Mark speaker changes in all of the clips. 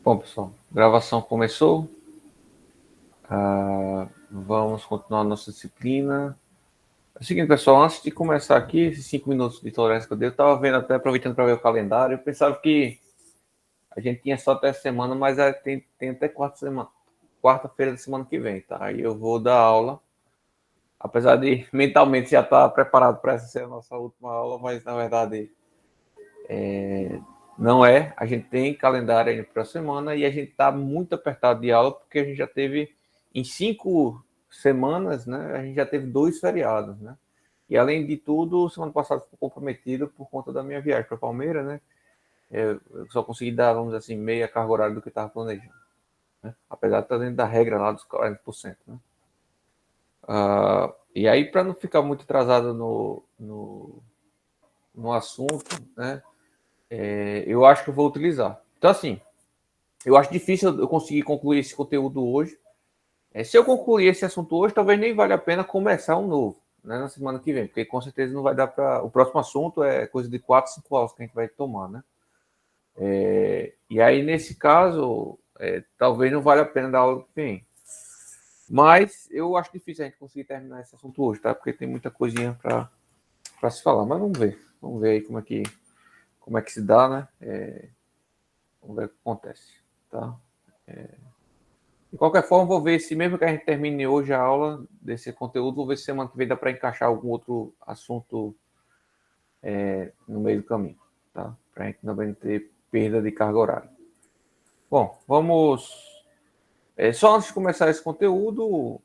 Speaker 1: Bom, pessoal, gravação começou. Vamos continuar nossa disciplina. É o seguinte, pessoal, antes de começar aqui, esses 5 minutos de tolerância que eu dei, eu estava vendo até, aproveitando para ver o calendário, eu pensava que a gente tinha só até semana, mas tem até quarta-feira da semana que vem, tá? Aí eu vou dar aula, apesar de mentalmente já estar preparado para essa ser a nossa última aula, mas na verdade não é. A gente tem calendário ainda para a semana e a gente está muito apertado de aula porque a gente já teve em 5 semanas, né? A gente já teve 2 feriados, né? E além de tudo, semana passada ficou comprometido por conta da minha viagem para Palmeiras, né? Eu só consegui dar, vamos dizer assim, meia carga horária do que estava planejando, né? Apesar de estar dentro da regra lá dos 40%, né? E aí, para não ficar muito atrasado no assunto, né? Eu acho que eu vou utilizar. Então, assim, eu acho difícil eu conseguir concluir esse conteúdo hoje. Se eu concluir esse assunto hoje, talvez nem valha a pena começar um novo, né, na semana que vem, porque com certeza não vai dar para. O próximo assunto é coisa de 4, 5 aulas que a gente vai tomar, né? E aí, nesse caso, talvez não valha a pena dar aula que vem. Mas eu acho difícil a gente conseguir terminar esse assunto hoje, tá? Porque tem muita coisinha para se falar. Mas vamos ver. Vamos ver aí como é que se dá, né? Vamos ver o que acontece, tá? De qualquer forma, vou ver se, mesmo que a gente termine hoje a aula desse conteúdo, vou ver se semana que vem dá para encaixar algum outro assunto no meio do caminho, tá? Para a gente também ter perda de carga horária. Bom, vamos. Só antes de começar esse conteúdo,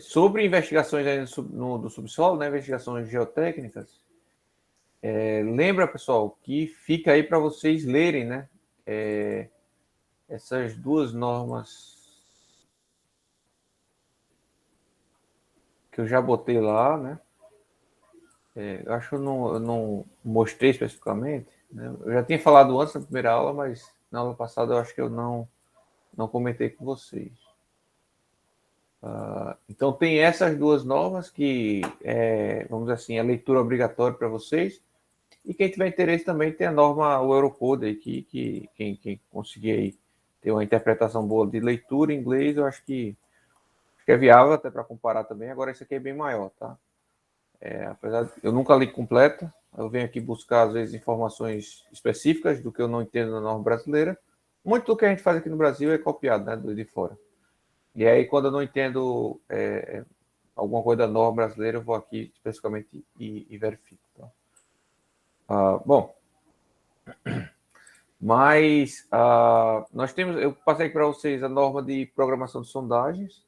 Speaker 1: sobre investigações aí do subsolo, né, investigações geotécnicas, lembra, pessoal, que fica aí para vocês lerem, né, essas duas normas que eu já botei lá, né? Eu acho que eu não mostrei especificamente, né? Eu já tinha falado antes na primeira aula, mas na aula passada eu acho que eu não comentei com vocês. Então tem essas duas normas que vamos dizer assim, a leitura obrigatória para vocês. E quem tiver interesse também tem a norma, o Eurocode aí, que quem conseguir aí ter uma interpretação boa de leitura em inglês, eu acho que é viável até para comparar também. Agora esse aqui é bem maior, tá? Apesar de eu nunca li completa, eu venho aqui buscar às vezes informações específicas do que eu não entendo na norma brasileira. Muito do que a gente faz aqui no Brasil é copiado, né, de fora. E aí quando eu não entendo alguma coisa da norma brasileira, eu vou aqui especificamente e verifico. Tá? Bom, mas nós temos, eu passei para vocês a norma de programação de sondagens,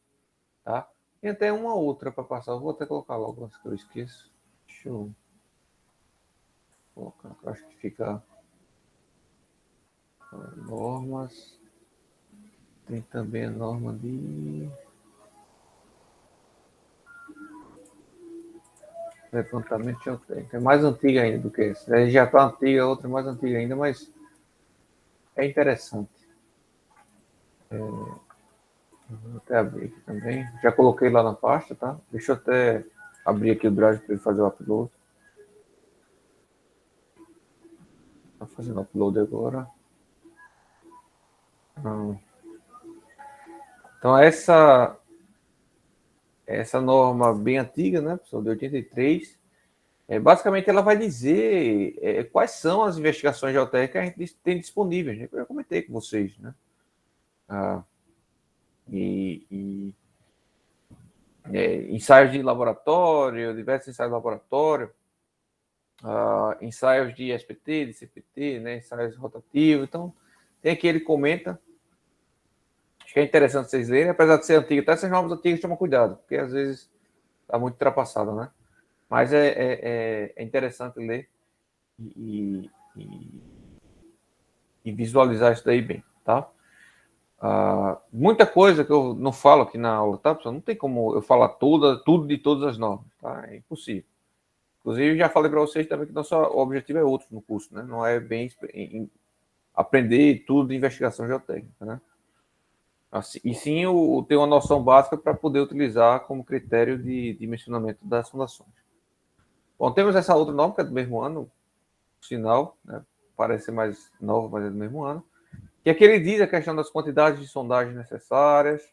Speaker 1: tá? Tem até uma outra para passar, eu vou até colocar logo antes que eu esqueça. Deixa eu colocar, eu acho que fica normas. Tem também a norma de levantamento geotécnico. É mais antiga ainda do que essa. Já está antiga, a outra é mais antiga ainda, mas é interessante. Vou até abrir aqui também. Já coloquei lá na pasta, tá? Deixa eu até abrir aqui o Drive para ele fazer o upload. Está fazendo o upload agora. Então, essa norma bem antiga, né, pessoal, de 83, basicamente ela vai dizer quais são as investigações geotécnicas que a gente tem disponíveis, né? Eu já comentei com vocês, né? E ensaios de laboratório, diversos ensaios de laboratório, ensaios de SPT, de CPT, né? Ensaios rotativos. Então, tem aqui, ele comenta. Acho que é interessante vocês lerem, apesar de ser antigo. Até essas normas antigas, tomam cuidado, porque às vezes está muito ultrapassada, né? Mas é interessante ler e, e, e visualizar isso daí bem, tá? Muita coisa que eu não falo aqui na aula, tá, pessoal? Não tem como eu falar tudo de todas as normas, tá? É impossível. Inclusive, já falei para vocês também que nosso objetivo é outro no curso, né? Não é bem aprender tudo de investigação geotécnica, né? Assim, e sim ter uma noção básica para poder utilizar como critério de dimensionamento das fundações. Bom, temos essa outra norma, que é do mesmo ano, sinal, né? Parece ser mais nova, mas é do mesmo ano. Que aqui ele diz a questão das quantidades de sondagem necessárias,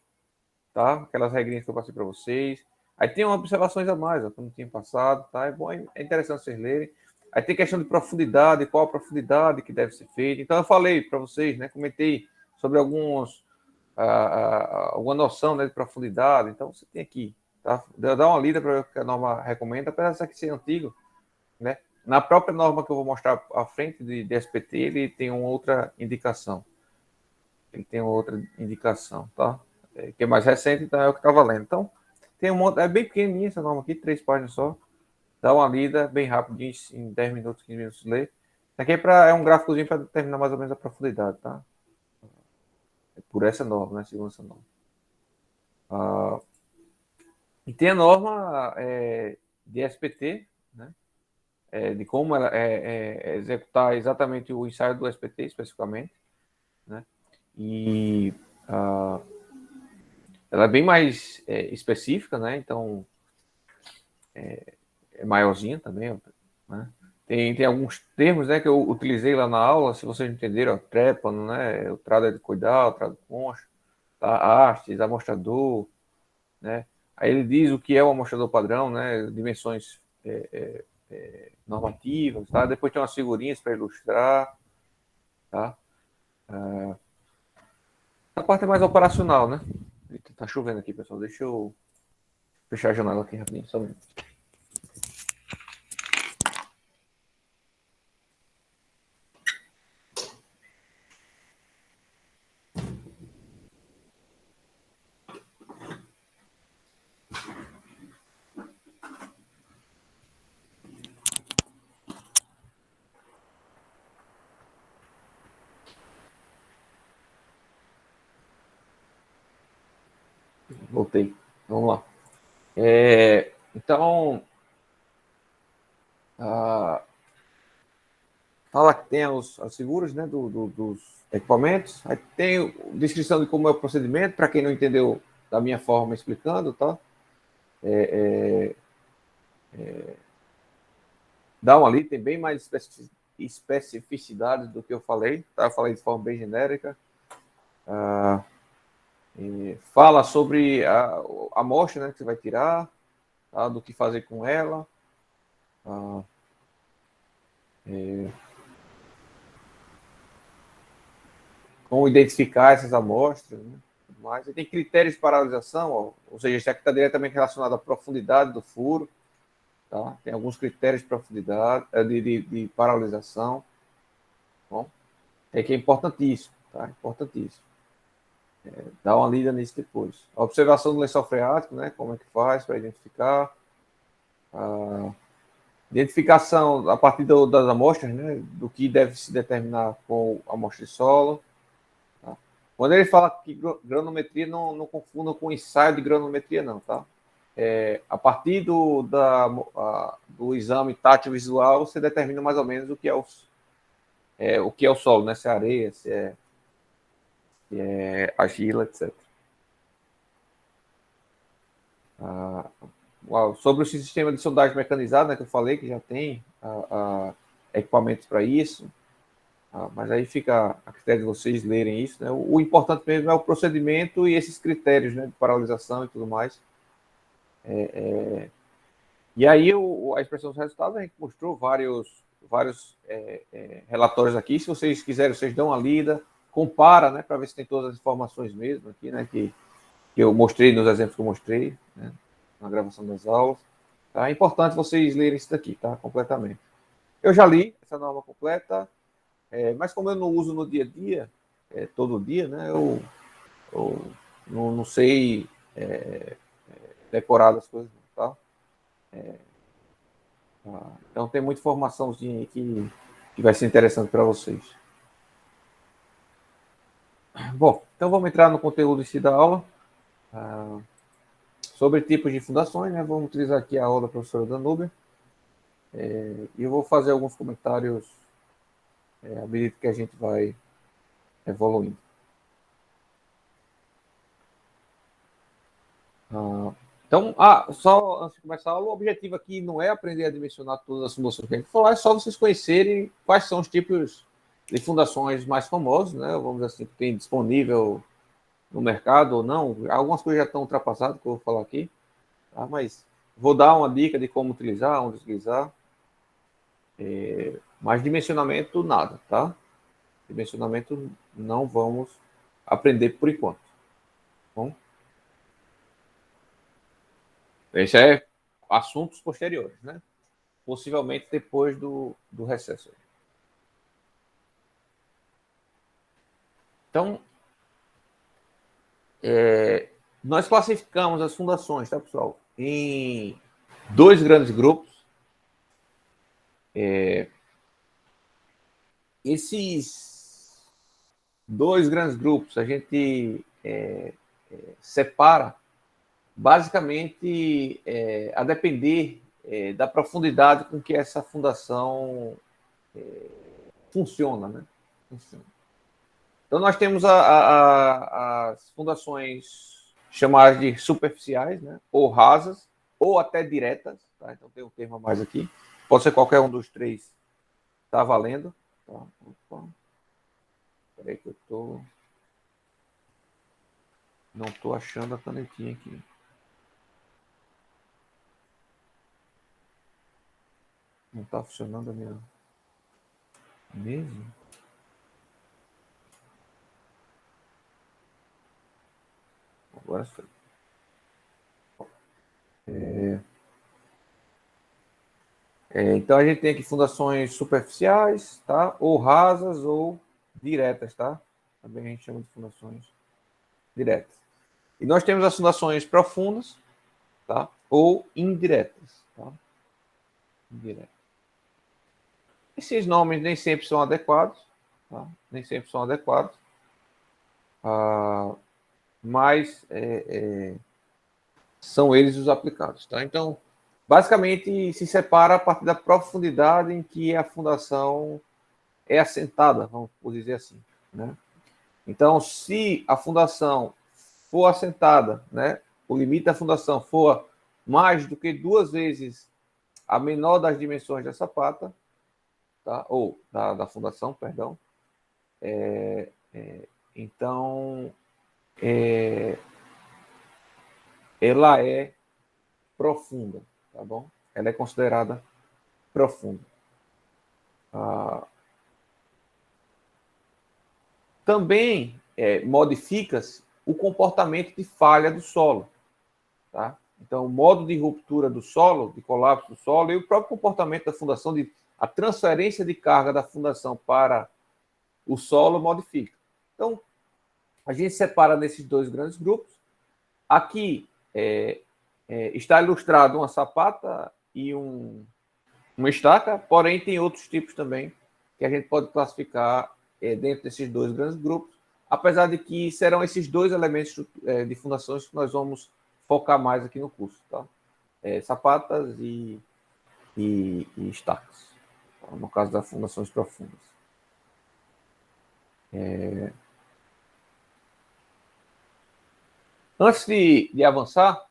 Speaker 1: tá? Aquelas regrinhas que eu passei para vocês. Aí tem umas observações a mais, ó, que eu não tinha passado, tá? É bom, é interessante vocês lerem. Aí tem questão de profundidade, qual a profundidade que deve ser feita. Então eu falei para vocês, né? Comentei sobre alguma noção, né, de profundidade. Então você tem aqui, tá? Dá uma lida para ver o que a norma recomenda, apesar dessa aqui ser antigo, né? Na própria norma que eu vou mostrar à frente de SPT, ele tem uma outra indicação. Ele tem outra indicação, tá? Que é mais recente, então é o que está valendo. Então, tem um monte, é bem pequenininha essa norma aqui, 3 páginas só. Dá uma lida bem rapidinho, em 10 minutos, 15 minutos de ler. Aqui é um gráficozinho para determinar mais ou menos a profundidade, tá? É por essa norma, né? Segundo essa norma. E tem a norma de SPT, né? De como ela executar exatamente o ensaio do SPT, especificamente, né? E ela é bem mais específica, né? Então, é maiorzinha também, né? Tem alguns termos, né, que eu utilizei lá na aula, se vocês entenderam, ó, trépano, né, o trado de cuidar, o trado concha, tá, hastes, amostrador, né? Aí ele diz o que é o amostrador padrão, né, dimensões normativas, tá? Depois tem umas figurinhas para ilustrar, tá? A parte é mais operacional, né? Tá chovendo aqui, pessoal. Deixa eu fechar a janela aqui rapidinho, só um minuto. Voltei. Vamos lá. Então, fala que tem as figuras, né, dos equipamentos. Aí tem a descrição de como é o procedimento, para quem não entendeu da minha forma explicando, tá? Dá uma ali, tem bem mais especificidades do que eu falei, tá? Eu falei de forma bem genérica. Fala sobre a amostra, né, que você vai tirar, tá? Do que fazer com ela. Como identificar essas amostras, né? Mas tem critérios de paralisação, ó, ou seja, isso aqui está diretamente relacionado à profundidade do furo, tá? Tem alguns critérios de profundidade, de paralisação, bom, que é importantíssimo, tá? Importantíssimo. Dá uma lida nisso depois. A observação do lençol freático, né? Como é que faz para identificar? Identificação a partir das amostras, né? Do que deve se determinar com a amostra de solo. Tá? Quando ele fala que granometria, não confunda com ensaio de granometria, não, tá? A partir do exame tátil visual, você determina mais ou menos o que é o solo, né? Se é areia, se é argila, etc. Sobre o sistema de sondagem mecanizada, né, que eu falei, que já tem equipamentos para isso, mas aí fica a critério de vocês lerem isso. Né? O importante mesmo é o procedimento e esses critérios, né, de paralisação e tudo mais. E aí a expressão dos resultados, a gente mostrou vários relatórios aqui. Se vocês quiserem, vocês dão uma lida, compara, né, para ver se tem todas as informações mesmo aqui, né, que eu mostrei nos exemplos que eu mostrei, né, na gravação das aulas. Tá? É importante vocês lerem isso daqui, tá? Completamente. Eu já li essa norma completa, mas como eu não uso no dia a dia, todo dia, né, eu não sei decorar as coisas, tá? Então tem muita informaçãozinha aí que vai ser interessante para vocês. Bom, então vamos entrar no conteúdo em si da aula. Sobre tipos de fundações, né? Vamos utilizar aqui a aula da professora Danúbia. E eu vou fazer alguns comentários à medida que a gente vai evoluindo. Então Então, só antes de começar, o objetivo aqui não é aprender a dimensionar todas as fundações que a gente falar, é só vocês conhecerem quais são os tipos de fundações mais famosos, né? Vamos dizer assim, que tem disponível no mercado ou não. Algumas coisas já estão ultrapassadas, que eu vou falar aqui, tá? Mas vou dar uma dica de como utilizar, onde utilizar. Mas dimensionamento, nada, tá? Dimensionamento não vamos aprender por enquanto. Bom, esse é assuntos posteriores, né? Possivelmente depois do recesso. Então, nós classificamos as fundações, tá, pessoal, em dois grandes grupos. Esses dois grandes grupos a gente separa basicamente a depender da profundidade com que essa fundação funciona, né? Funciona. Então, nós temos as fundações chamadas de superficiais, né? Ou rasas, ou até diretas. Tá? Então, tem um termo a mais aqui. Pode ser qualquer um dos três. Está valendo. Tá? Opa. Espera aí que eu tô... Não estou achando a canetinha aqui. Não está funcionando a minha mesa. Agora foi. Então a gente tem aqui fundações superficiais, tá? Ou rasas ou diretas, tá? Também a gente chama de fundações diretas. E nós temos as fundações profundas, tá? Ou indiretas, tá? Indiretas. Esses nomes nem sempre são adequados, tá? Nem sempre são adequados, mas são eles os aplicados, tá? Então, basicamente, se separa a partir da profundidade em que a fundação é assentada, vamos dizer assim, né? Então, se a fundação for assentada, né, o limite da fundação for mais do que 2 vezes a menor das dimensões da sapata, tá? Ou da fundação, perdão, então ela é profunda, tá bom? Ela é considerada profunda. Também modifica-se o comportamento de falha do solo, tá? Então, o modo de ruptura do solo, de colapso do solo, e o próprio comportamento da fundação, a transferência de carga da fundação para o solo modifica. Então, a gente separa nesses dois grandes grupos. Aqui está ilustrado uma sapata e uma estaca, porém tem outros tipos também que a gente pode classificar dentro desses dois grandes grupos, apesar de que serão esses dois elementos de fundações que nós vamos focar mais aqui no curso, tá? Sapatas e estacas, tá? No caso das fundações profundas. Antes de avançar,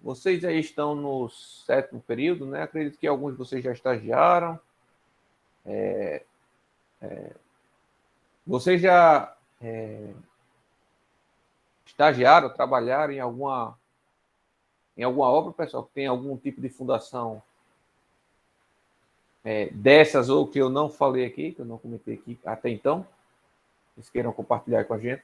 Speaker 1: vocês aí estão no 7º período, né? Acredito que alguns de vocês já estagiaram. Vocês já estagiaram, trabalharam em alguma obra, pessoal, que tem algum tipo de fundação dessas ou que eu não falei aqui, que eu não comentei aqui até então? Vocês queiram compartilhar com a gente?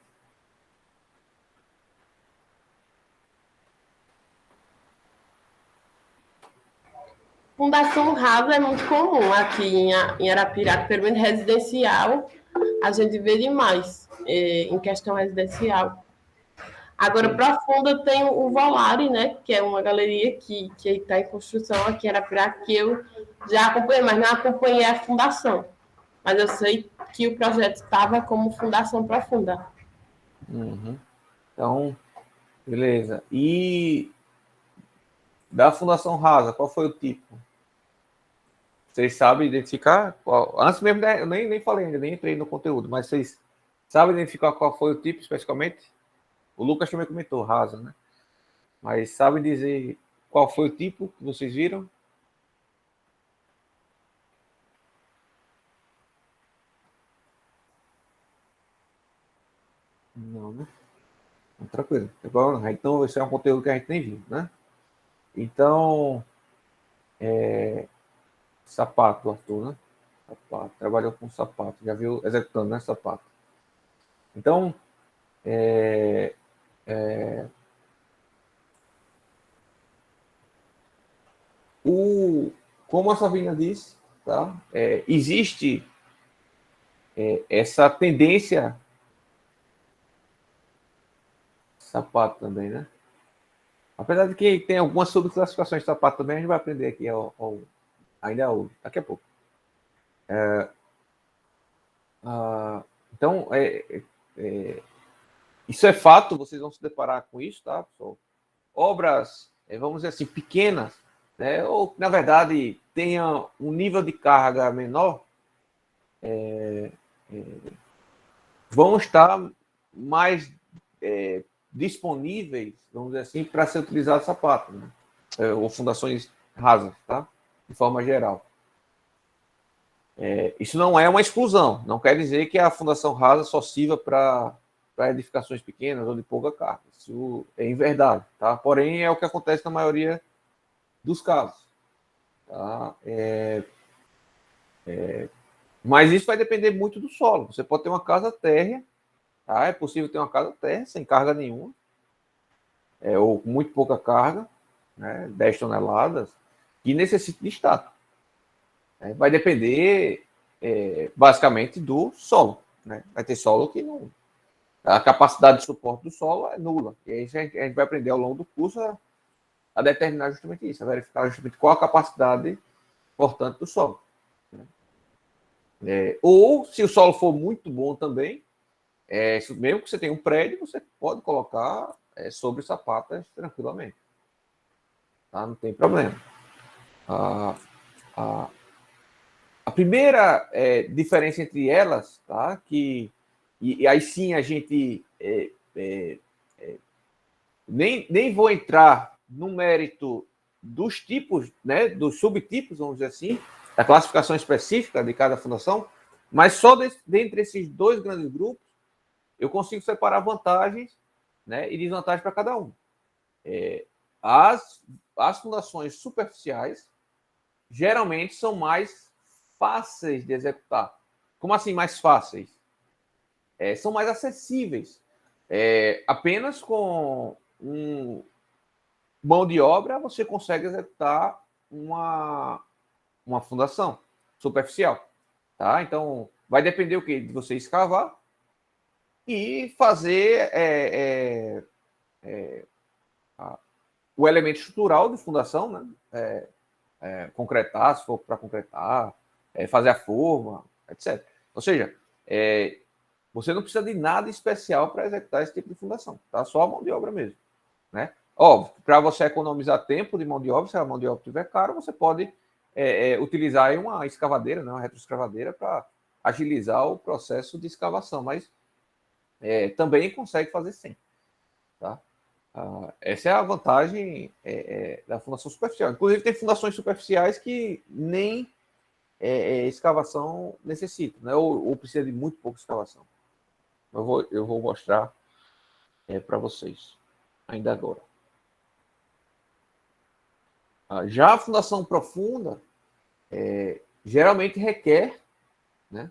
Speaker 2: Fundação rasa é muito comum aqui em Arapiraca, pelo menos residencial, a gente vê demais em questão residencial. Agora, profunda tem o Volare, né, que é uma galeria que está em construção aqui em Arapiraca, que eu já acompanhei, mas não acompanhei a fundação. Mas eu sei que o projeto estava como fundação profunda.
Speaker 1: Uhum. Então, beleza. E da fundação rasa, qual foi o tipo? Vocês sabem identificar? Antes mesmo, eu nem falei ainda, nem entrei no conteúdo, mas vocês sabem identificar qual foi o tipo especificamente? O Lucas também comentou, rasa, né? Mas sabem dizer qual foi o tipo que vocês viram? Não, né? Tranquilo. Então, esse é um conteúdo que a gente nem viu, né? Então, sapato, Arthur, né? Sapato. Trabalhou com sapato. Já viu executando, né? Sapato. Então, como a Sabrina disse, tá? Existe essa tendência. Sapato também, né? Apesar de que tem algumas subclassificações de sapato também, a gente vai aprender aqui ainda hoje, daqui a pouco. Então, isso é fato, vocês vão se deparar com isso, tá, pessoal? Obras, vamos dizer assim, pequenas, né, ou na verdade tenha um nível de carga menor, vão estar mais disponíveis, vamos dizer assim, para ser utilizado sapato, né? Ou fundações rasas, tá? De forma geral. Isso não é uma exclusão, não quer dizer que a fundação rasa só sirva para edificações pequenas ou de pouca carga. Isso é inverdade, tá? Porém, é o que acontece na maioria dos casos. Tá? Mas isso vai depender muito do solo. Você pode ter uma casa térrea, tá? É possível ter uma casa térrea sem carga nenhuma, ou com muito pouca carga, né? 10 toneladas, que necessita de estátua. Vai depender, basicamente, do solo. Né? Vai ter solo que não. A capacidade de suporte do solo é nula. E aí a gente vai aprender ao longo do curso a determinar justamente isso, a verificar justamente qual a capacidade importante do solo. Ou, se o solo for muito bom também, mesmo que você tenha um prédio, você pode colocar sobre sapatas tranquilamente. Tá? Não tem problema. A primeira diferença entre elas, tá? E aí sim a gente nem vou entrar no mérito dos tipos, né, dos subtipos, vamos dizer assim, da classificação específica de cada fundação, mas só dentre esses dois grandes grupos, eu consigo separar vantagens, né, e desvantagens para cada um. As fundações superficiais geralmente são mais fáceis de executar. Como assim mais fáceis? São mais acessíveis. Apenas com mão de obra você consegue executar uma fundação superficial. Tá? Então, vai depender o quê? De você escavar e fazer o elemento estrutural de fundação, né? Concretar, se for para concretar, fazer a forma, etc. Ou seja, você não precisa de nada especial para executar esse tipo de fundação, tá? Só a mão de obra mesmo, né? Óbvio, para você economizar tempo de mão de obra, se a mão de obra estiver cara, você pode utilizar aí uma escavadeira, né? Uma retroescavadeira para agilizar o processo de escavação, mas também consegue fazer sem, tá? Essa é a vantagem da fundação superficial. Inclusive, tem fundações superficiais que nem escavação necessita, né? Ou precisa de muito pouca escavação. Eu vou mostrar para vocês ainda agora. Já a fundação profunda geralmente requer, né,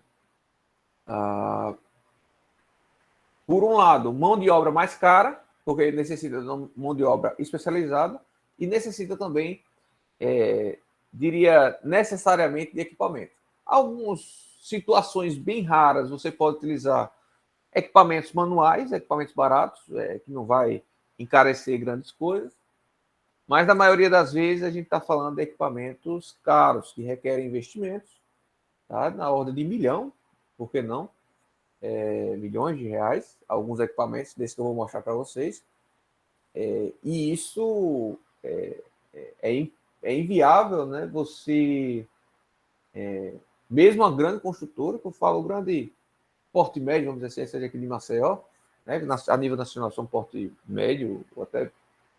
Speaker 1: por um lado, mão de obra mais cara, porque necessita de mão de obra especializada e necessita também, diria, necessariamente de equipamento. Algumas situações bem raras você pode utilizar equipamentos manuais, equipamentos baratos, que não vai encarecer grandes coisas, mas na maioria das vezes a gente está falando de equipamentos caros, que requerem investimentos, tá? Na ordem de milhão, por que não? Milhões de reais, alguns equipamentos desses que eu vou mostrar para vocês, e isso é inviável, né? Você, mesmo uma grande construtora, que eu falo grande porte médio, vamos dizer assim, seja aqui de Maceió, né? A nível nacional são porte médio ou até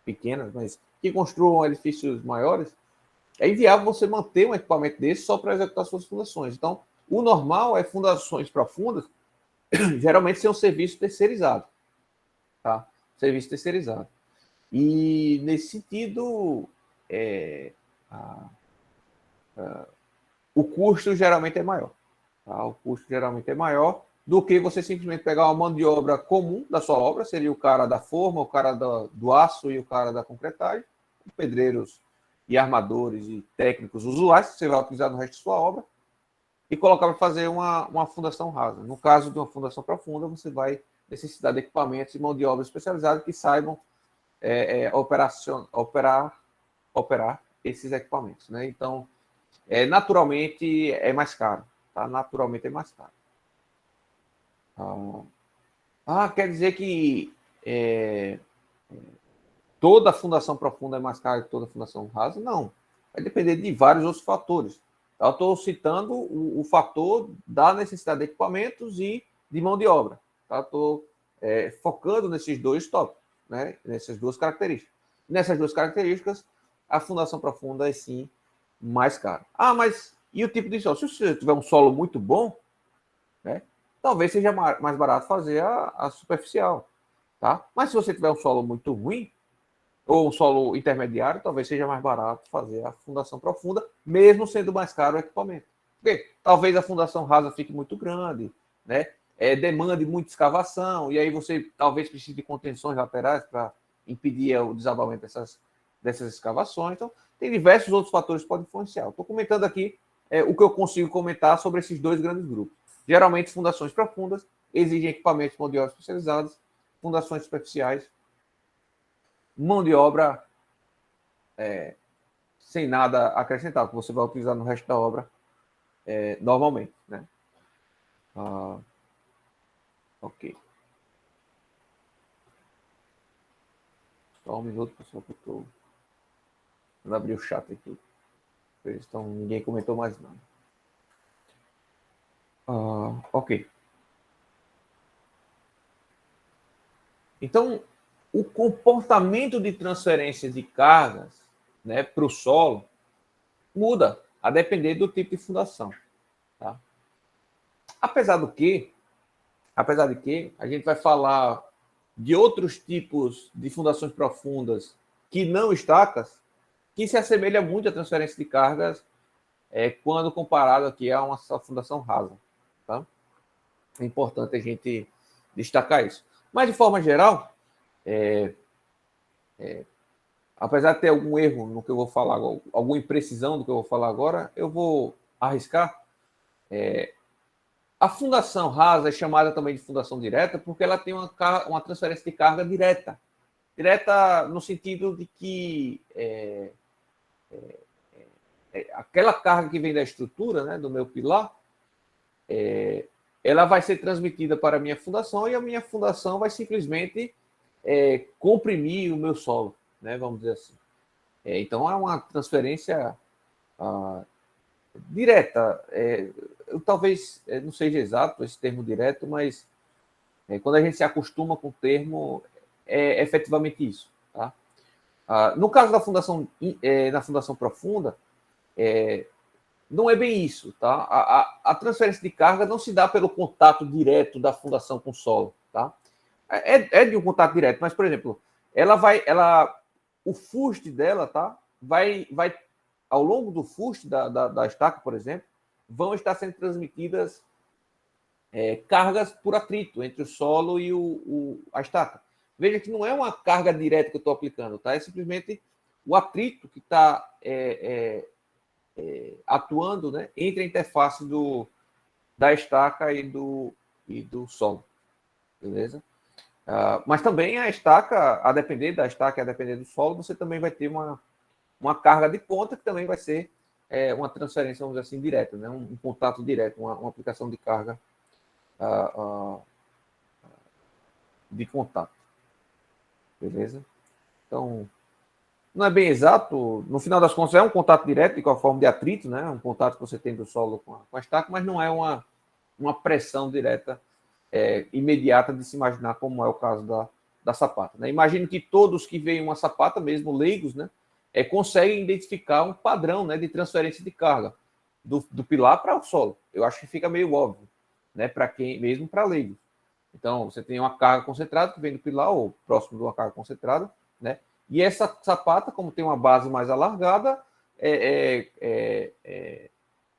Speaker 1: pequenas, mas que construam edifícios maiores, é inviável você manter um equipamento desse só para executar suas fundações. Então, o normal é fundações profundas, geralmente ser um serviço terceirizado. Tá? Serviço terceirizado. E, nesse sentido, o custo geralmente é maior. Tá? O custo geralmente é maior do que você simplesmente pegar uma mão de obra comum da sua obra, seria o cara da forma, o cara do aço e o cara da concretagem, pedreiros e armadores e técnicos usuais que você vai utilizar no resto de sua obra, e colocar para fazer uma fundação rasa. No caso de uma fundação profunda, você vai necessitar de equipamentos e mão de obra especializada que saibam operar esses equipamentos. Né? Então, naturalmente é mais caro. Tá? Naturalmente é mais caro. Quer dizer que toda fundação profunda é mais cara que toda fundação rasa? Não. Vai depender de vários outros fatores. Eu estou citando o fator da necessidade de equipamentos e de mão de obra. Tá? Estou focando nesses dois tópicos, né? Nessas duas características. Nessas duas características, a fundação profunda é sim mais cara. Mas e o tipo de solo? Se você tiver um solo muito bom, né, talvez seja mais barato fazer a superficial. Tá? Mas se você tiver um solo muito ruim, ou um solo intermediário, talvez seja mais barato fazer a fundação profunda, mesmo sendo mais caro o equipamento. Porque talvez a fundação rasa fique muito grande, né? Demande muita escavação, e aí você talvez precise de contenções laterais para impedir o desabamento dessas escavações. Então, tem diversos outros fatores que podem influenciar. Estou comentando aqui o que eu consigo comentar sobre esses dois grandes grupos. Geralmente, fundações profundas exigem equipamentos de mão de obra especializados, fundações superficiais, mão de obra sem nada acrescentado, que você vai utilizar no resto da obra normalmente. Né? Ok. Só um minuto, pessoal, que eu estou... Vou abrir o chat aqui. Então, ninguém comentou mais nada. Ok. Então, o comportamento de transferência de cargas, né, para o solo muda a depender do tipo de fundação. Tá? Apesar de que a gente vai falar de outros tipos de fundações profundas que não estacas, que se assemelha muito à transferência de cargas quando comparado aqui a uma fundação rasa. Tá? É importante a gente destacar isso. Mas, de forma geral, apesar de ter algum erro no que eu vou falar, alguma imprecisão do que eu vou falar agora, eu vou arriscar. A fundação rasa é chamada também de fundação direta porque ela tem uma transferência de carga direta. Direta no sentido de que aquela carga que vem da estrutura, né, do meu pilar, ela vai ser transmitida para a minha fundação e a minha fundação vai simplesmente comprimir o meu solo, né, vamos dizer assim. Então, é uma transferência direta. Eu talvez não seja exato esse termo direto, mas quando a gente se acostuma com o termo, é efetivamente isso. Tá? No caso da fundação, na fundação profunda, não é bem isso. Tá? A transferência de carga não se dá pelo contato direto da fundação com o solo. Tá? É de um contato direto, mas, por exemplo, o fuste dela, tá? vai ao longo do fuste da estaca, por exemplo, vão estar sendo transmitidas cargas por atrito entre o solo e a estaca. Veja que não é uma carga direta que eu estou aplicando, tá? É simplesmente o atrito que está atuando, né, entre a interface da estaca e do solo. Beleza? Mas também a estaca, a depender da estaca, a depender do solo, você também vai ter uma carga de ponta que também vai ser uma transferência, vamos dizer assim, direta, né? Um contato direto, uma aplicação de carga de contato. Beleza? Então, não é bem exato. No final das contas, é um contato direto, com a forma de atrito, né? Um contato que você tem do solo com a estaca, mas não é uma pressão direta imediata de se imaginar como é o caso da sapata. Né? Imagino que todos que veem uma sapata, mesmo leigos, né, conseguem identificar um padrão, né, de transferência de carga do pilar para o solo. Eu acho que fica meio óbvio, né, para quem, mesmo para leigos. Então, você tem uma carga concentrada que vem do pilar ou próximo de uma carga concentrada, né? E essa sapata, como tem uma base mais alargada,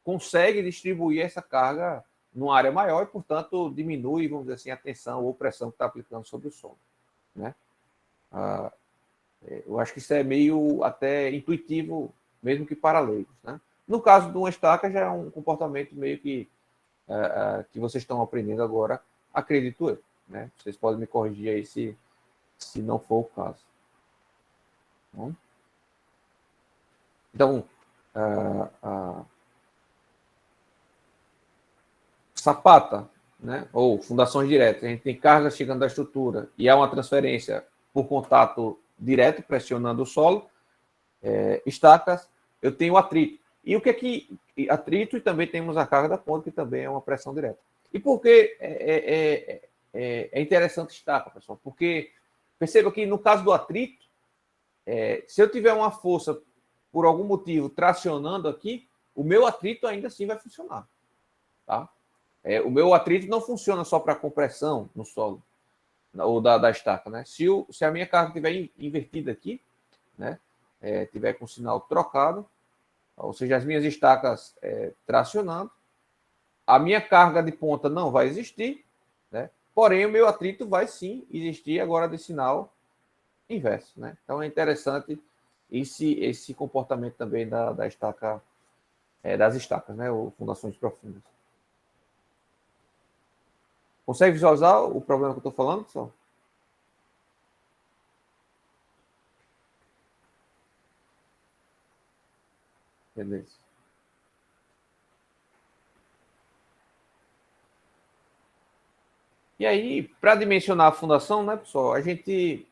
Speaker 1: consegue distribuir essa carga numa área maior e, portanto, diminui, vamos dizer assim, a tensão ou pressão que está aplicando sobre o solo, né? Eu acho que isso é meio até intuitivo, mesmo que para leigos, né? No caso de uma estaca, já é um comportamento meio que vocês estão aprendendo agora, acredito eu, né? Vocês podem me corrigir aí se não for o caso. Bom? Então, sapata, né? Ou fundações diretas, a gente tem carga chegando da estrutura e há uma transferência por contato direto, pressionando o solo. Estacas, eu tenho atrito. E o que é que atrito, e também temos a carga da ponta, que também é uma pressão direta. E por que é interessante estaca, pessoal? Porque perceba que no caso do atrito, se eu tiver uma força por algum motivo tracionando aqui, o meu atrito ainda assim vai funcionar. Tá? O meu atrito não funciona só para compressão no solo ou da estaca. Né? Se a minha carga estiver invertida aqui, né? Tiver com o sinal trocado, ou seja, as minhas estacas tracionando, a minha carga de ponta não vai existir, né? Porém o meu atrito vai sim existir agora de sinal inverso. Né? Então é interessante esse comportamento também da estaca, das estacas, né? Ou fundações profundas. Consegue visualizar o problema que eu estou falando, pessoal? Beleza. E aí, para dimensionar a fundação, né, pessoal, a gente,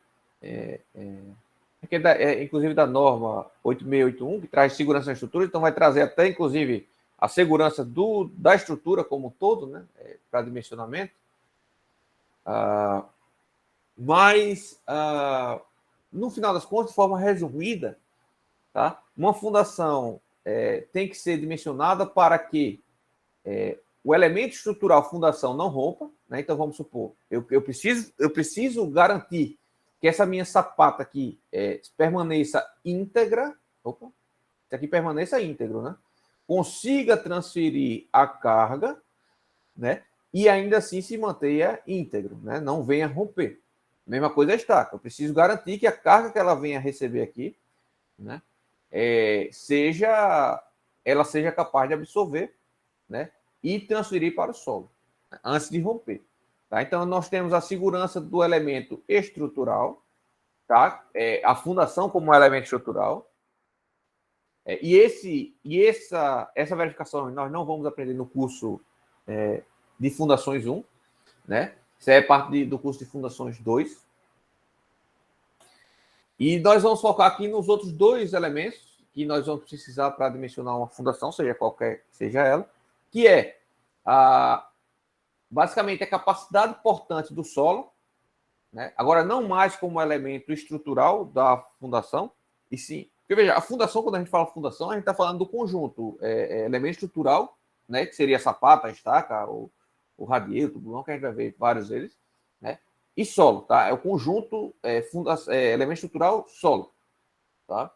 Speaker 1: inclusive da norma 8681, que traz segurança na estrutura, então vai trazer até, inclusive, a segurança da estrutura como um todo, né, para dimensionamento. Mas, no final das contas, de forma resumida, tá, uma fundação tem que ser dimensionada para que o elemento estrutural fundação não rompa, né? Então vamos supor, eu preciso garantir que essa minha sapata aqui permaneça íntegra, isso aqui permaneça íntegro, né? Consiga transferir a carga, né? E ainda assim se mantenha íntegro, né? Não venha romper. Mesma coisa a estaca. Eu preciso garantir que a carga que ela venha receber aqui, né? Ela seja capaz de absorver, né? E transferir para o solo, antes de romper. Tá? Então, nós temos a segurança do elemento estrutural, tá? A fundação como elemento estrutural. Essa verificação nós não vamos aprender no curso de Fundações 1, né? Isso é parte do curso de Fundações 2. E nós vamos focar aqui nos outros dois elementos que nós vamos precisar para dimensionar uma fundação, seja qualquer seja ela, que é basicamente a capacidade portante do solo, né? Agora não mais como elemento estrutural da fundação, e sim, porque veja, a fundação, quando a gente fala fundação, a gente está falando do conjunto elemento estrutural, né? Que seria a sapata, a estaca, o radieiro, o tubulão, que a gente vai ver vários deles, né? E solo, tá? É o conjunto elemento estrutural solo, tá?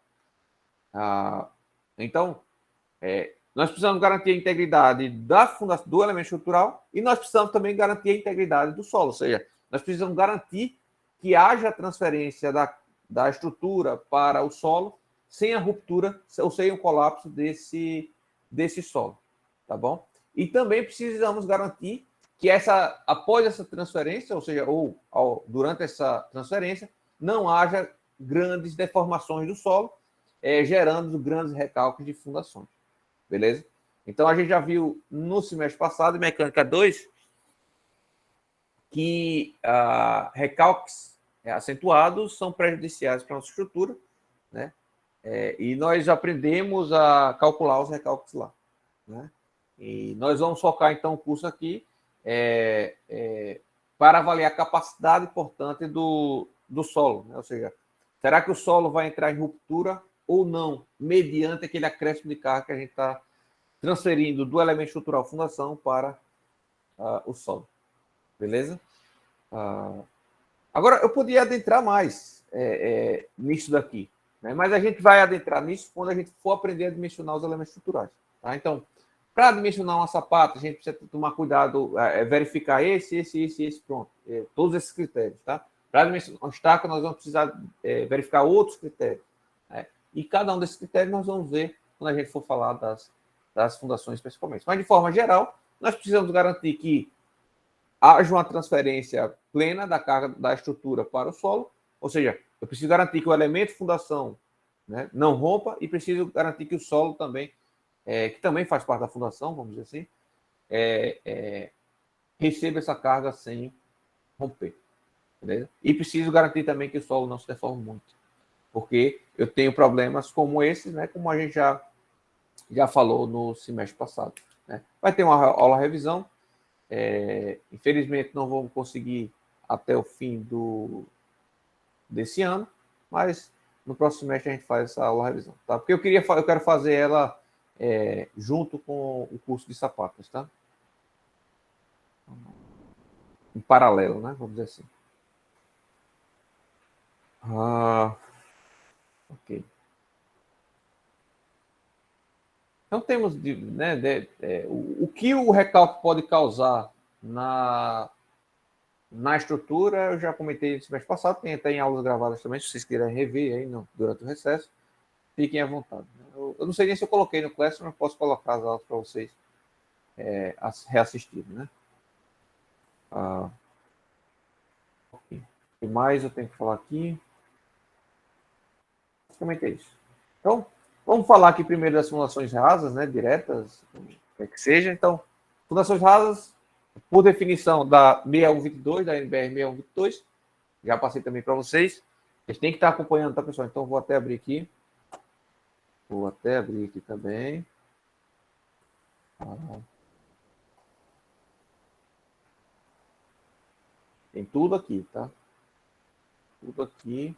Speaker 1: Então, nós precisamos garantir a integridade da fundação, do elemento estrutural, e nós precisamos também garantir a integridade do solo, ou seja, nós precisamos garantir que haja transferência da estrutura para o solo sem a ruptura ou sem o colapso desse solo, tá bom? E também precisamos garantir que após essa transferência, ou seja, durante essa transferência, não haja grandes deformações do solo, gerando grandes recalques de fundações. Beleza? Então, a gente já viu no semestre passado, em Mecânica 2, que recalques acentuados são prejudiciais para a nossa estrutura, né? E nós aprendemos a calcular os recalques lá, né? E nós vamos focar, então, o curso aqui para avaliar a capacidade, portanto, do solo. Né? Ou seja, será que o solo vai entrar em ruptura ou não, mediante aquele acréscimo de carga que a gente está transferindo do elemento estrutural fundação para o solo. Beleza? Agora, eu podia adentrar mais nisso daqui, né? Mas a gente vai adentrar nisso quando a gente for aprender a dimensionar os elementos estruturais. Tá? Então, para dimensionar uma sapata, a gente precisa tomar cuidado, verificar esse, pronto. Todos esses critérios. Tá? Para dimensionar um obstáculo, nós vamos precisar verificar outros critérios. Né? E cada um desses critérios nós vamos ver quando a gente for falar das fundações especificamente. Mas, de forma geral, nós precisamos garantir que haja uma transferência plena da carga da estrutura para o solo, ou seja, eu preciso garantir que o elemento fundação, né, não rompa e preciso garantir que o solo também, que também faz parte da fundação, vamos dizer assim, receba essa carga sem romper. Beleza? E preciso garantir também que o solo não se deforme muito, porque eu tenho problemas como esses, né, como a gente já falou no semestre passado. Né? Vai ter uma aula revisão. Infelizmente não vamos conseguir até o fim desse ano, mas no próximo semestre a gente faz essa aula revisão, tá? Porque eu quero fazer ela junto com o curso de sapatos, tá? Em paralelo, né? Vamos dizer assim. Ok. Então temos, né, o que o recalque pode causar na estrutura, eu já comentei no semestre passado, tem até em aulas gravadas também, se vocês quiserem rever aí durante o recesso, fiquem à vontade. Eu não sei nem se eu coloquei no Classroom, mas posso colocar as aulas para vocês reassistirem, né? Okay. O que mais eu tenho que falar aqui? Basicamente é isso. Então, vamos falar aqui primeiro das fundações rasas, né? Diretas, quer que seja. Então, fundações rasas, por definição da 6122, da NBR 6122, já passei também para vocês. Vocês têm que estar acompanhando, tá, pessoal? Então, vou até abrir aqui. Vou até abrir aqui também. Tem tudo aqui, tá? Tudo aqui.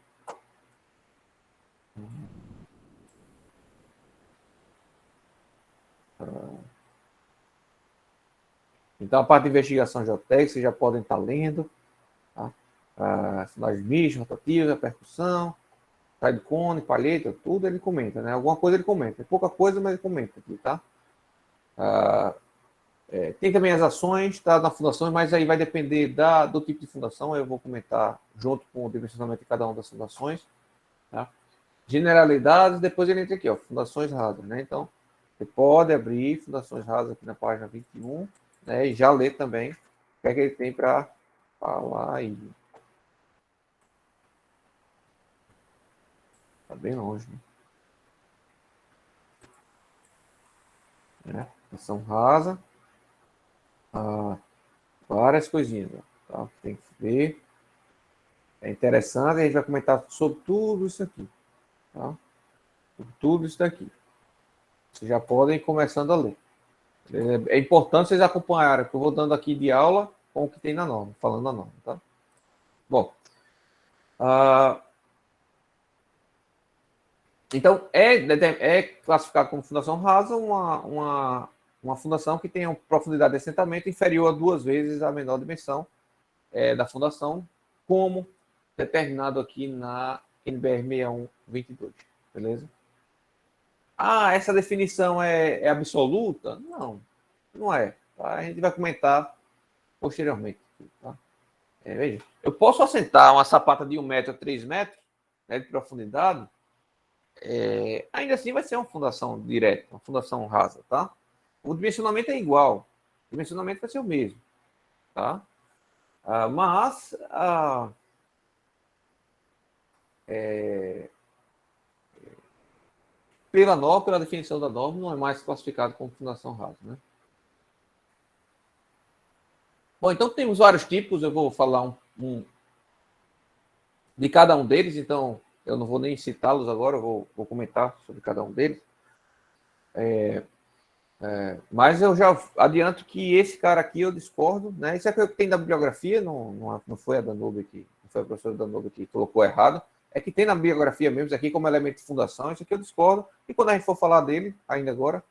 Speaker 1: Então, a parte de investigação geotécnica, vocês já podem estar lendo. Tá? Sinais mistos, rotativos, percussão, side cone, palheta, tudo ele comenta, né? Alguma coisa ele comenta. É pouca coisa, mas ele comenta aqui, tá? Tem também as ações, tá? Na fundação, mas aí vai depender do tipo de fundação. Eu vou comentar junto com o dimensionamento de cada uma das fundações, tá? Generalidades, depois ele entra aqui, ó, fundações rasas, né? Então, você pode abrir fundações rasas aqui na página 21, né? E já ler também o que é que ele tem para falar aí. Tá bem longe, né? Fundação rasa. Várias coisinhas, tá? Tem que ver. É interessante, a gente vai comentar sobre tudo isso aqui, tá? Sobre tudo isso daqui. Vocês já podem ir começando a ler. É importante vocês acompanharem, porque eu vou dando aqui de aula com o que tem na norma, falando na norma, tá? Bom, então é classificado como fundação rasa uma fundação que tenha uma profundidade de assentamento inferior a 2 vezes a menor dimensão da fundação, como determinado aqui na NBR 6122, beleza? Essa definição é absoluta? Não, não é. Tá? A gente vai comentar posteriormente. Tá? Veja, eu posso assentar uma sapata de 1 metro a 3 metros, né, de profundidade, ainda assim vai ser uma fundação direta, uma fundação rasa, tá? O dimensionamento é igual, o dimensionamento vai ser o mesmo, tá? Mas pela norma, pela definição da norma, não é mais classificado como fundação rasa, né? Bom, então temos vários tipos, eu vou falar de cada um deles, então eu não vou nem citá-los agora, eu vou comentar sobre cada um deles. Mas eu já adianto que esse cara aqui eu discordo, né? Isso é que tem na bibliografia, não foi a Danube que, não foi a professora Danube que colocou errado, é que tem na bibliografia mesmo, isso aqui como elemento de fundação, isso aqui eu discordo, e quando a gente for falar dele, ainda agora,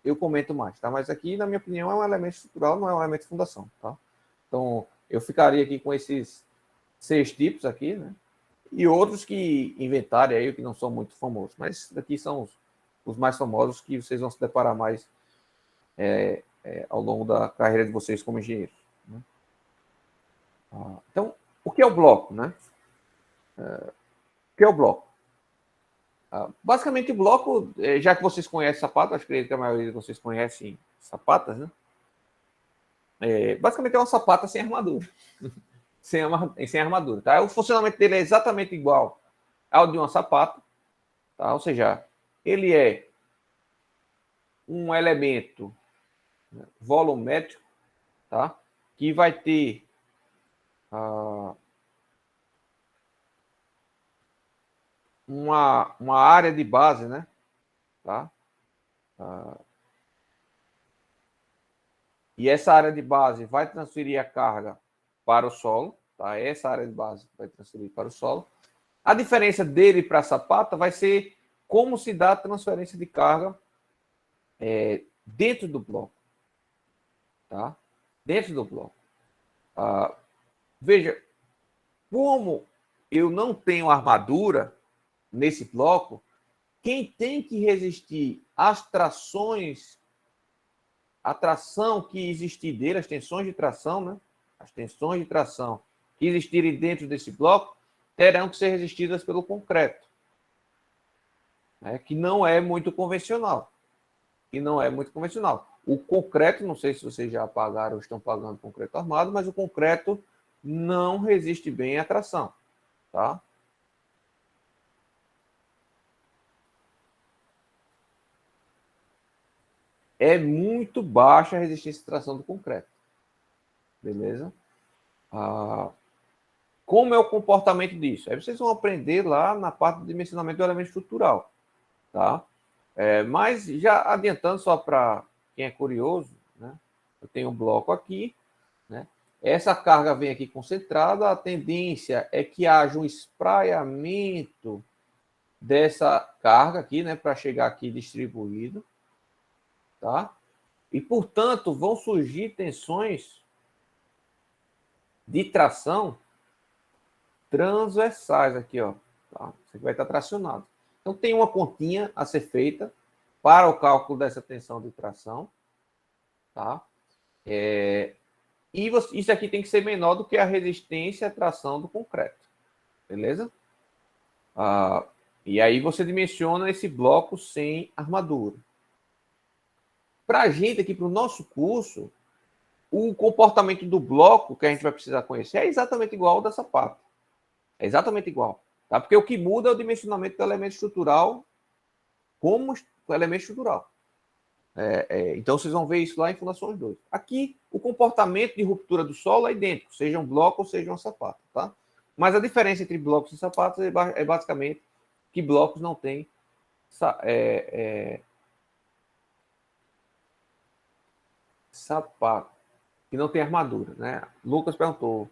Speaker 1: eu comento mais, tá? Mas aqui, na minha opinião, é um elemento estrutural, não é um elemento de fundação, tá? Então, eu ficaria aqui com esses 6 tipos aqui, né? E outros que inventarem aí, que não são muito famosos, mas daqui são os mais famosos que vocês vão se deparar mais ao longo da carreira de vocês como engenheiros. Né? Então, o que é o bloco? Né? O que é o bloco? Basicamente, o bloco, já que vocês conhecem sapato, acho que a maioria de vocês conhecem sapatas, né? Basicamente é uma sapata sem armadura. sem armadura. Tá? O funcionamento dele é exatamente igual ao de uma sapata. Tá? Ou seja, ele é um elemento volumétrico, tá? Que vai ter uma área de base, né? Tá? E essa área de base vai transferir a carga para o solo, tá? Essa área de base vai transferir para o solo. A diferença dele para a sapata vai ser como se dá a transferência de carga dentro do bloco, tá? Dentro do bloco. Veja, como eu não tenho armadura nesse bloco, quem tem que resistir às trações, a tração que existir dele, as tensões de tração, né? As tensões de tração que existirem dentro desse bloco terão que ser resistidas pelo concreto, né? Que não é muito convencional. O concreto, não sei se vocês já pagaram ou estão pagando concreto armado, mas o concreto não resiste bem à tração, tá? É muito baixa a resistência à tração do concreto. Beleza? Como é o comportamento disso? Aí vocês vão aprender lá na parte do dimensionamento do elemento estrutural. Tá? Mas já adiantando, só para quem é curioso, né? Eu tenho um bloco aqui, né? Essa carga vem aqui concentrada, a tendência é que haja um espraiamento dessa carga aqui, né, para chegar aqui distribuído, tá? E, portanto, vão surgir tensões de tração transversais aqui, ó. Tá? Isso aqui vai estar tracionado. Então, tem uma continha a ser feita para o cálculo dessa tensão de tração, tá? E isso aqui tem que ser menor do que a resistência à tração do concreto, beleza? E aí você dimensiona esse bloco sem armadura. Para a gente aqui, para o nosso curso, o comportamento do bloco que a gente vai precisar conhecer é exatamente igual ao da sapata. É exatamente igual. Tá? Porque o que muda é o dimensionamento do elemento estrutural como elemento estrutural. Então, vocês vão ver isso lá em Fundações 2. Aqui, o comportamento de ruptura do solo é idêntico, seja um bloco ou seja uma sapata. Tá? Mas a diferença entre blocos e sapatos é basicamente que blocos não têm sapato, que não tem armadura. Né? Lucas perguntou,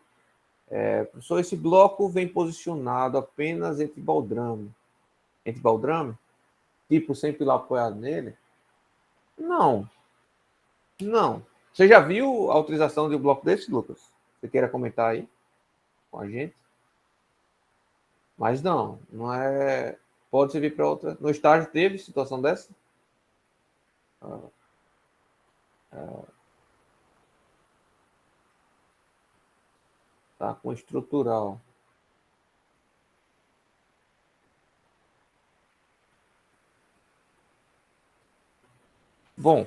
Speaker 1: professor, esse bloco vem posicionado apenas entre baldrame? Entre baldrame? Tipo, sem pilar apoiado nele? Não. Não. Você já viu a utilização de um bloco desse, Lucas? Você queira comentar aí com a gente? Mas não é. Pode servir para outra. No estágio teve situação dessa? Tá com estrutural. Bom.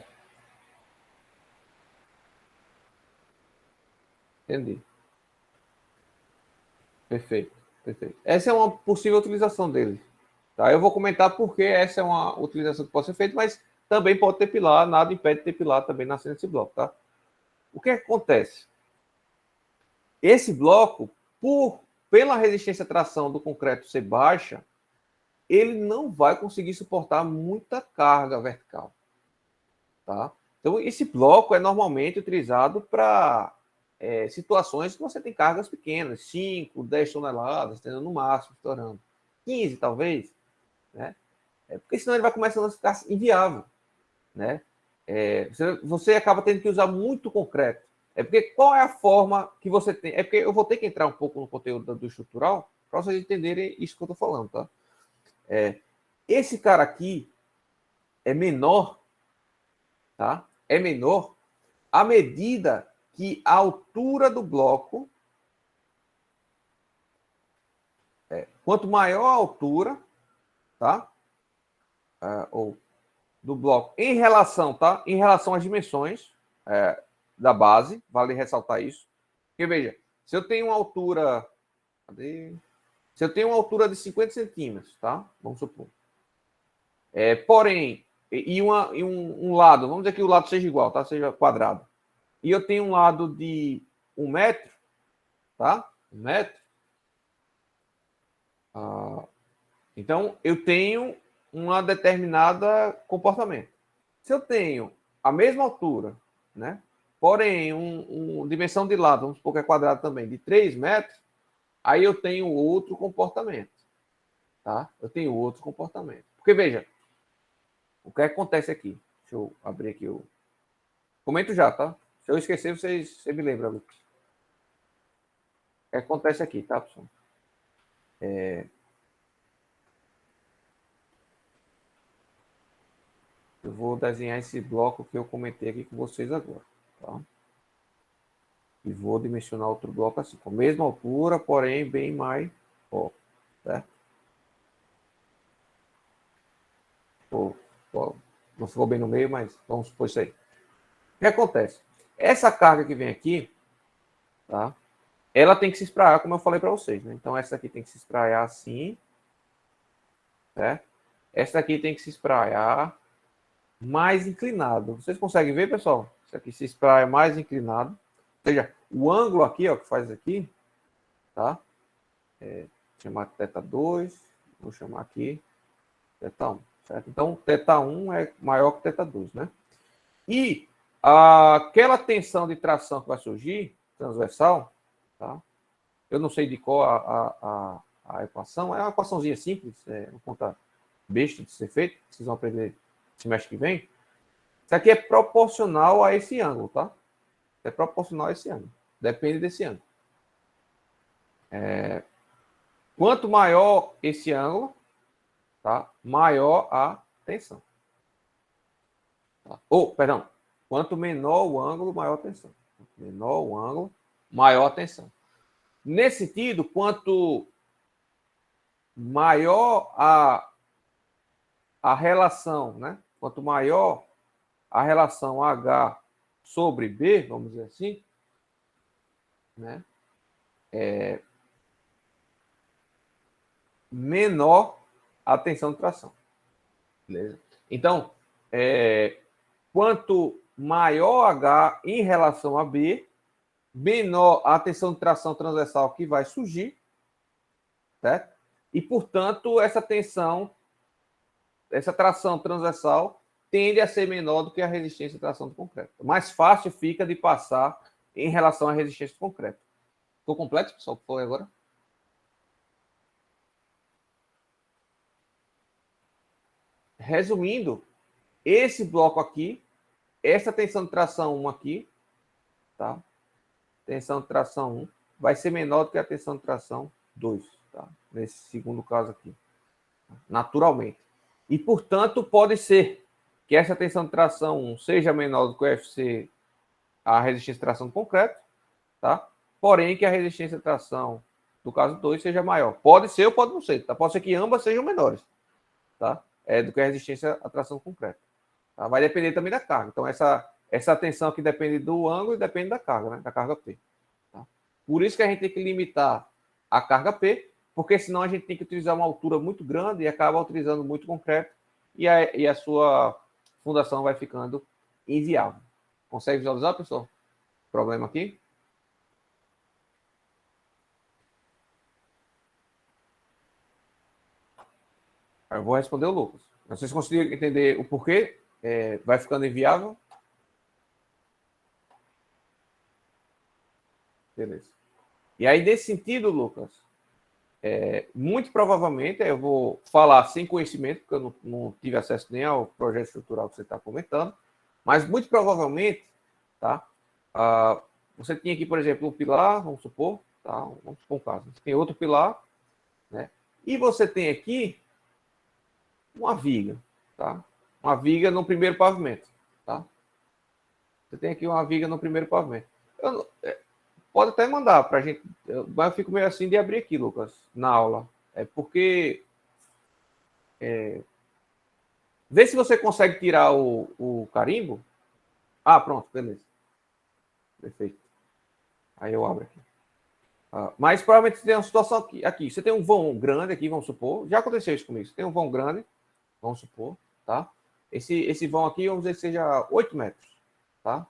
Speaker 1: Entendi. Perfeito. Essa é uma possível utilização dele. Tá? Eu vou comentar porque essa é uma utilização que pode ser feita, mas também pode ter pilar, nada impede de ter pilar também na cena desse bloco. Tá? O que acontece? Esse bloco, pela resistência à tração do concreto ser baixa, ele não vai conseguir suportar muita carga vertical. Tá? Então, esse bloco é normalmente utilizado para situações que você tem cargas pequenas, 5, 10 toneladas, tendo no máximo, estourando. 15, talvez, né? Porque senão ele vai começando a ficar inviável, né? Você acaba tendo que usar muito concreto. Porque qual é a forma que você tem? É porque eu vou ter que entrar um pouco no conteúdo do estrutural para vocês entenderem isso que eu estou falando, tá? Esse cara aqui é menor, tá? É menor à medida que a altura do bloco, quanto maior a altura, tá? Ou do bloco em relação, tá? Em relação às dimensões da base, vale ressaltar isso. Porque veja, se eu tenho uma altura, se eu tenho uma altura de 50 centímetros, tá? Vamos supor. Porém, um lado, vamos dizer que o lado seja igual, tá? Seja quadrado. E eu tenho um lado de 1 metro, tá? 1 metro. Então, eu tenho uma determinada comportamento. Se eu tenho a mesma altura, né? Porém, dimensão de lado, vamos supor que é quadrado também, de 3 metros, aí eu tenho outro comportamento. Tá? Eu tenho outro comportamento. Porque, veja, o que acontece aqui? Deixa eu abrir aqui o. Comento já, tá? Se eu esquecer, você me lembra, Lucas. O que acontece aqui, tá, pessoal? Eu vou desenhar esse bloco que eu comentei aqui com vocês agora, tá? E vou dimensionar outro bloco assim, com a mesma altura, porém bem mais, certo? Não ficou bem no meio, mas vamos supor isso aí. O que acontece? Essa carga que vem aqui, tá? Ela tem que se espraiar, como eu falei para vocês, né? Então, essa aqui tem que se espraiar assim, certo? Essa aqui tem que se espraiar mais inclinado. Vocês conseguem ver, pessoal? Isso aqui se espraia mais inclinado. Ou seja, o ângulo aqui, ó, que faz aqui, tá? Vou chamar θ2, vou chamar aqui θ1, certo? Então, θ1 é maior que θ2, né? E aquela tensão de tração que vai surgir, transversal, tá? Eu não sei de qual a equação, é uma equaçãozinha simples, uma conta besta de ser feita, vocês vão aprender semestre que vem. Isso aqui é proporcional a esse ângulo, tá? É proporcional a esse ângulo. Depende desse ângulo. Quanto maior esse ângulo, tá? Maior a tensão. Tá? Perdão. Quanto menor o ângulo, maior a tensão. Quanto menor o ângulo, maior a tensão. Nesse sentido, quanto maior a relação, né? Quanto maior a relação H sobre B, vamos dizer assim, né? Menor a tensão de tração. Beleza? Então, quanto maior H em relação a B, menor a tensão de tração transversal que vai surgir, certo? E, portanto, essa tração transversal tende a ser menor do que a resistência de tração do concreto. Mais fácil fica de passar em relação à resistência do concreto. Ficou completo, pessoal? Foi agora? Resumindo, esse bloco aqui, essa tensão de tração 1 aqui, tá? Tensão de tração 1 vai ser menor do que a tensão de tração 2, tá? Nesse segundo caso aqui, naturalmente. E, portanto, pode ser que essa tensão de tração 1 seja menor do que o FC, a resistência de tração do concreto, tá? Porém, que a resistência de tração do caso 2 seja maior. Pode ser ou pode não ser, tá? Pode ser que ambas sejam menores, tá? Do que a resistência à tração do concreto. Tá? Vai depender também da carga. Então, essa tensão aqui depende do ângulo e depende da carga, né? Da carga P. Tá? Por isso que a gente tem que limitar a carga P, porque senão a gente tem que utilizar uma altura muito grande e acaba utilizando muito concreto e a sua fundação vai ficando inviável. Consegue visualizar, pessoal? Problema aqui? Eu vou responder o Lucas. Vocês conseguiram entender o porquê vai ficando inviável? Beleza. E aí, nesse sentido, Lucas, muito provavelmente, eu vou falar sem conhecimento, porque eu não tive acesso nem ao projeto estrutural que você está comentando, mas muito provavelmente, tá? Você tinha aqui, por exemplo, um pilar, vamos supor, tá? Vamos supor um caso. Você tem outro pilar, né? E você tem aqui uma viga, tá? Uma viga no primeiro pavimento, tá? Você tem aqui uma viga no primeiro pavimento. Pode até mandar para a gente, mas eu fico meio assim de abrir aqui, Lucas, na aula. Porque vê se você consegue tirar o carimbo. Ah, pronto, beleza. Perfeito. Aí eu abro aqui. Mas provavelmente você tem uma situação aqui. Você tem um vão grande aqui, vamos supor. Já aconteceu isso comigo. Você tem um vão grande, vamos supor, tá? Esse vão aqui, vamos dizer que seja 8 metros, tá?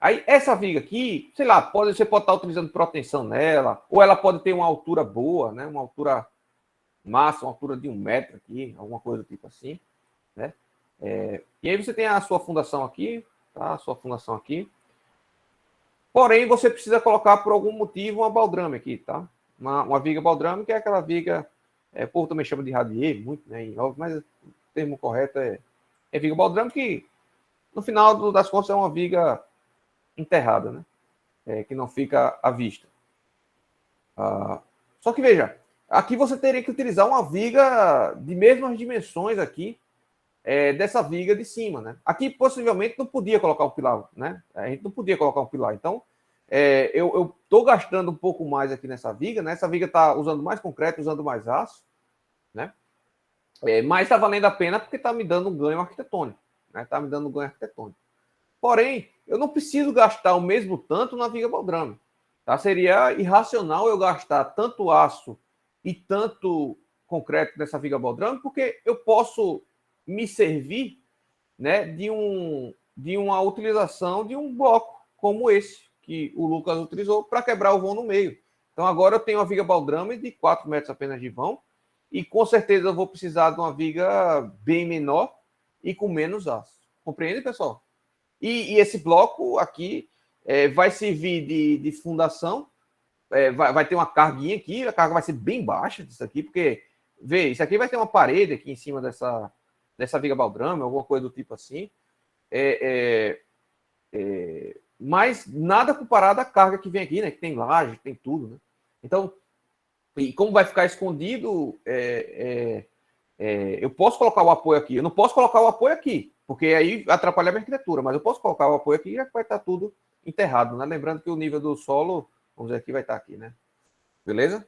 Speaker 1: Aí, essa viga aqui, sei lá, você pode estar utilizando proteção nela, ou ela pode ter uma altura boa, né? Uma altura máxima, uma altura de 1 metro aqui, alguma coisa do tipo assim, né? E aí você tem a sua fundação aqui, tá? A sua fundação aqui. Porém, você precisa colocar, por algum motivo, uma baldrame aqui, tá? Uma viga baldrame, que é aquela viga, o povo também chama de radier, muito, né? Mas o termo correto é viga baldrame, que no final das contas é uma viga enterrada, né? Que não fica à vista. Só que veja, aqui você teria que utilizar uma viga de mesmas dimensões aqui dessa viga de cima, né? Aqui possivelmente não podia colocar um pilar, né? A gente não podia colocar um pilar. Então, eu estou gastando um pouco mais aqui nessa viga, né? Essa viga está usando mais concreto, usando mais aço, né? Mas está valendo a pena porque está me dando um ganho arquitetônico, né? Está me dando um ganho arquitetônico. Porém, eu não preciso gastar o mesmo tanto na viga baldrame. Tá? Seria irracional eu gastar tanto aço e tanto concreto nessa viga baldrame, porque eu posso me servir, né, de uma utilização de um bloco como esse que o Lucas utilizou para quebrar o vão no meio. Então agora eu tenho uma viga baldrame de 4 metros apenas de vão e com certeza eu vou precisar de uma viga bem menor e com menos aço. Compreende, pessoal? E esse bloco aqui vai servir de fundação, vai ter uma carguinha aqui, a carga vai ser bem baixa disso aqui, porque, vê, isso aqui vai ter uma parede aqui em cima dessa viga baldrame, alguma coisa do tipo assim, mas nada comparado à carga que vem aqui, né, que tem laje, tem tudo, né? Então, e como vai ficar escondido, eu posso colocar o apoio aqui, eu não posso colocar o apoio aqui, porque aí atrapalha a minha arquitetura, mas eu posso colocar o apoio aqui e já vai estar tudo enterrado, né? Lembrando que o nível do solo, vamos dizer aqui, vai estar aqui, né? Beleza?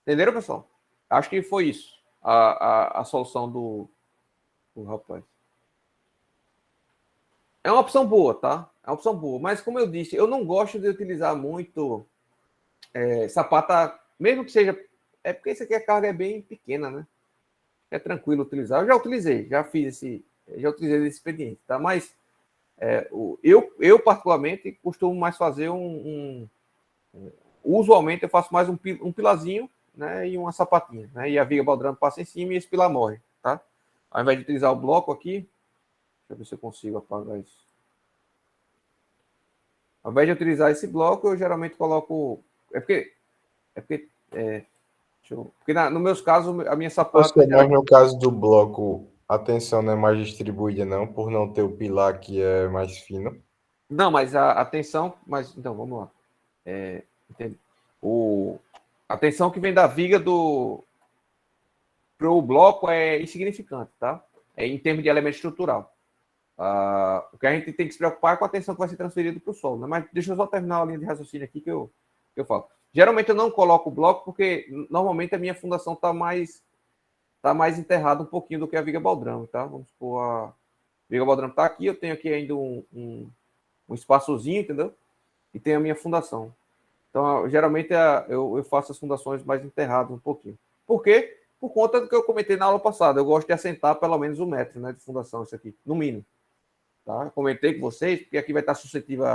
Speaker 1: Entenderam, pessoal? Acho que foi isso, a solução do rapaz. É uma opção boa, tá? É uma opção boa, mas como eu disse, eu não gosto de utilizar muito sapata, mesmo que seja... porque isso aqui a carga é bem pequena, né? É tranquilo utilizar. Eu já utilizei, já utilizei esse expediente, tá? Mas eu particularmente costumo mais fazer usualmente eu faço mais um pilarzinho, né, e uma sapatinha, né, e a viga baldrame passa em cima e esse pilar morre, tá? Ao invés de utilizar o bloco aqui, deixa eu ver se eu consigo apagar isso. Ao invés de utilizar esse bloco, eu geralmente coloco, porque no meus casos a minha sapata...
Speaker 3: Mas no caso do bloco, a tensão não é mais distribuída, não, por não ter o pilar que é mais fino.
Speaker 1: Não, mas a tensão... Mas, então, vamos lá. Entende? A tensão que vem da viga pro bloco é insignificante, tá? Em termos de elemento estrutural. O que a gente tem que se preocupar é com a tensão que vai ser transferida para o solo, né? Mas deixa eu só terminar a linha de raciocínio aqui que eu falo. Geralmente eu não coloco o bloco porque normalmente a minha fundação está mais enterrada um pouquinho do que a viga baldrame, tá? Vamos supor, a viga baldrame está aqui, eu tenho aqui ainda um espaçozinho, entendeu? E tem a minha fundação. Então, geralmente eu faço as fundações mais enterradas um pouquinho. Por quê? Por conta do que eu comentei na aula passada. Eu gosto de assentar pelo menos 1 metro, né, de fundação, isso aqui, no mínimo. Tá? Comentei com vocês, porque aqui vai estar suscetível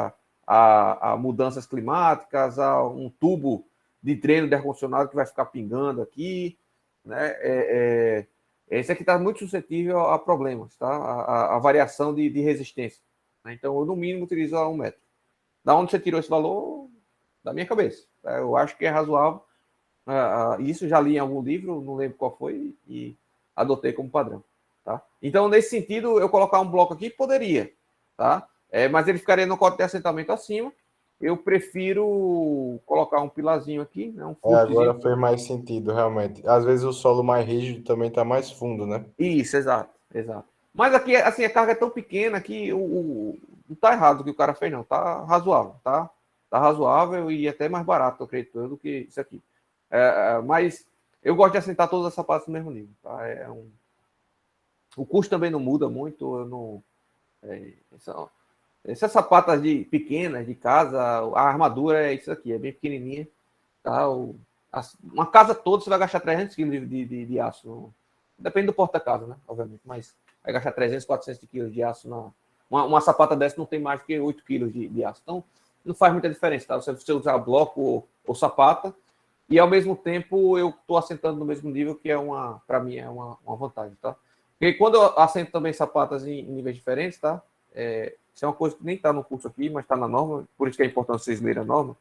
Speaker 1: a mudanças climáticas, a um tubo de dreno de ar-condicionado que vai ficar pingando aqui, né? esse aqui está muito suscetível a problemas, tá? A variação de resistência. Né? Então, eu, no mínimo, utilizo a 1 metro. Da onde você tirou esse valor? Da minha cabeça. Tá? Eu acho que é razoável. Isso já li em algum livro, não lembro qual foi, e adotei como padrão. Tá? Então, nesse sentido, eu colocar um bloco aqui, poderia. Tá? Mas ele ficaria no código de assentamento acima. Eu prefiro colocar um pilarzinho aqui, né? Um
Speaker 3: Agora
Speaker 1: fustezinho.
Speaker 3: fez mais sentido, realmente. Às vezes o solo mais rígido também está mais fundo, né?
Speaker 1: Isso, exato, exato. Mas aqui, assim, a carga é tão pequena que não tá errado o que o cara fez, não. Tá razoável, tá? Tá razoável e até mais barato, eu acredito, do que isso aqui. Mas eu gosto de assentar todas as sapatas no mesmo nível, tá? O custo também não muda muito, eu não... essas sapatas pequenas, de casa, a armadura é isso aqui, é bem pequenininha, tá? Uma casa toda você vai gastar 300 quilos de aço. Depende do porta-casa, né? Obviamente, mas vai gastar 300, 400 quilos de aço. Uma sapata dessa não tem mais do que 8 quilos de aço. Então, não faz muita diferença, tá? Você usar bloco ou sapata, e ao mesmo tempo eu estou assentando no mesmo nível, que para mim, é uma vantagem, tá? Porque quando eu assento também sapatas em níveis diferentes, tá? Isso é uma coisa que nem está no curso aqui, mas está na norma, por isso que é importante vocês lerem a norma.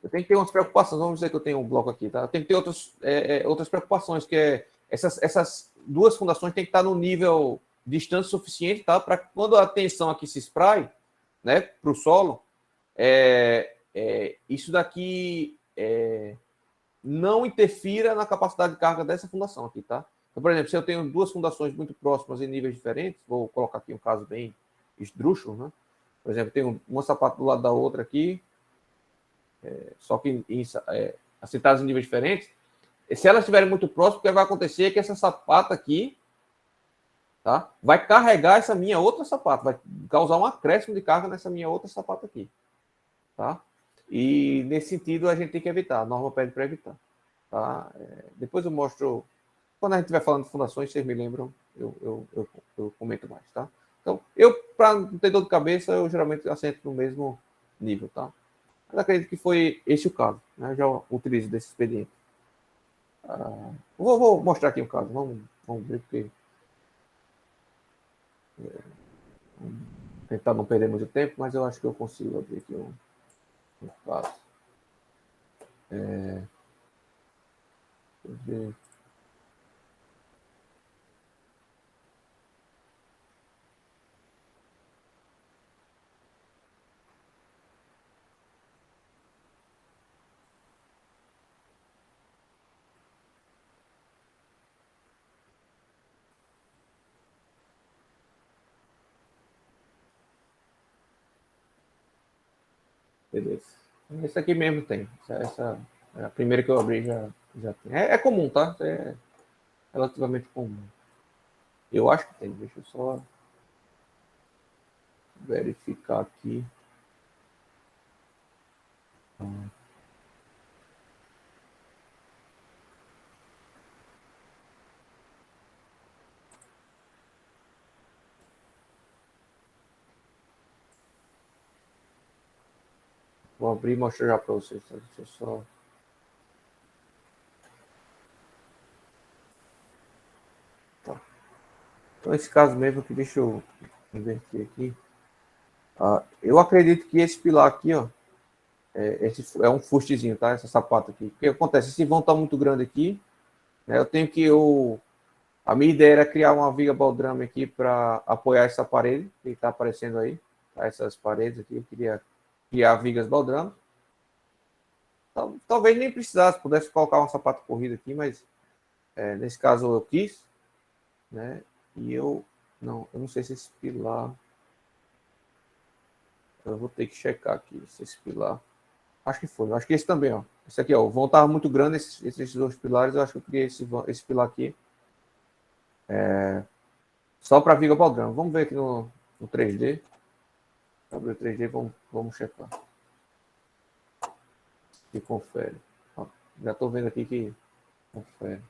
Speaker 1: Eu tenho que ter umas preocupações, vamos dizer que eu tenho um bloco aqui, tá? Eu tenho que ter outras preocupações, que essas duas fundações têm que estar no nível distante suficiente, tá? Para quando a tensão aqui se espraie, né, para o solo, isso daqui não interfira na capacidade de carga dessa fundação aqui, tá? Então, por exemplo, se eu tenho duas fundações muito próximas em níveis diferentes, vou colocar aqui um caso bem esdrúxulo, né? Por exemplo, eu tenho uma sapata do lado da outra aqui, só que assentadas em níveis diferentes. Se elas estiverem muito próximas, o que vai acontecer é que essa sapata aqui, tá, vai carregar essa minha outra sapata, vai causar um acréscimo de carga nessa minha outra sapata aqui. Tá? E nesse sentido a gente tem que evitar, a norma pede para evitar. Tá? Depois eu mostro, quando a gente estiver falando de fundações, vocês me lembram, eu comento mais. Tá? Então, para não ter dor de cabeça, eu geralmente assento no mesmo nível. Tá? Mas acredito que foi esse o caso. Né? Eu já utilizo desse expediente. Vou mostrar aqui um caso. Vamos ver, porque tentar não perder muito tempo, mas eu acho que eu consigo abrir aqui um caso. Deixa eu ver. Beleza. Esse aqui mesmo tem. Essa é a primeira que eu abri já tem. É comum, tá? É relativamente comum. Eu acho que tem. Deixa eu só verificar aqui. Vou abrir e mostrar já para vocês. Tá? Deixa eu só. Tá. Então, esse caso mesmo aqui, deixa eu inverter aqui. Eu acredito que esse pilar aqui, ó, esse é um fustezinho, tá? Essa sapata aqui. O que acontece? Esse vão tá muito grande aqui, né? Eu tenho que a minha ideia era criar uma viga baldrame aqui para apoiar essa parede que está aparecendo aí, tá? Essas paredes aqui. Eu queria criar vigas baldrame. Talvez nem precisasse, pudesse colocar uma sapata corrida aqui, mas nesse caso eu quis, né? E eu não sei se esse pilar, eu vou ter que checar aqui se esse pilar, acho que foi, acho que esse também, ó. Esse aqui, ó, o vão estava muito grande, esses dois pilares, eu acho que eu criei esse pilar aqui só para viga baldrame. Vamos ver aqui no 3D. Abrir o 3D, vamos checar. E confere. Ó, já estou vendo aqui que confere.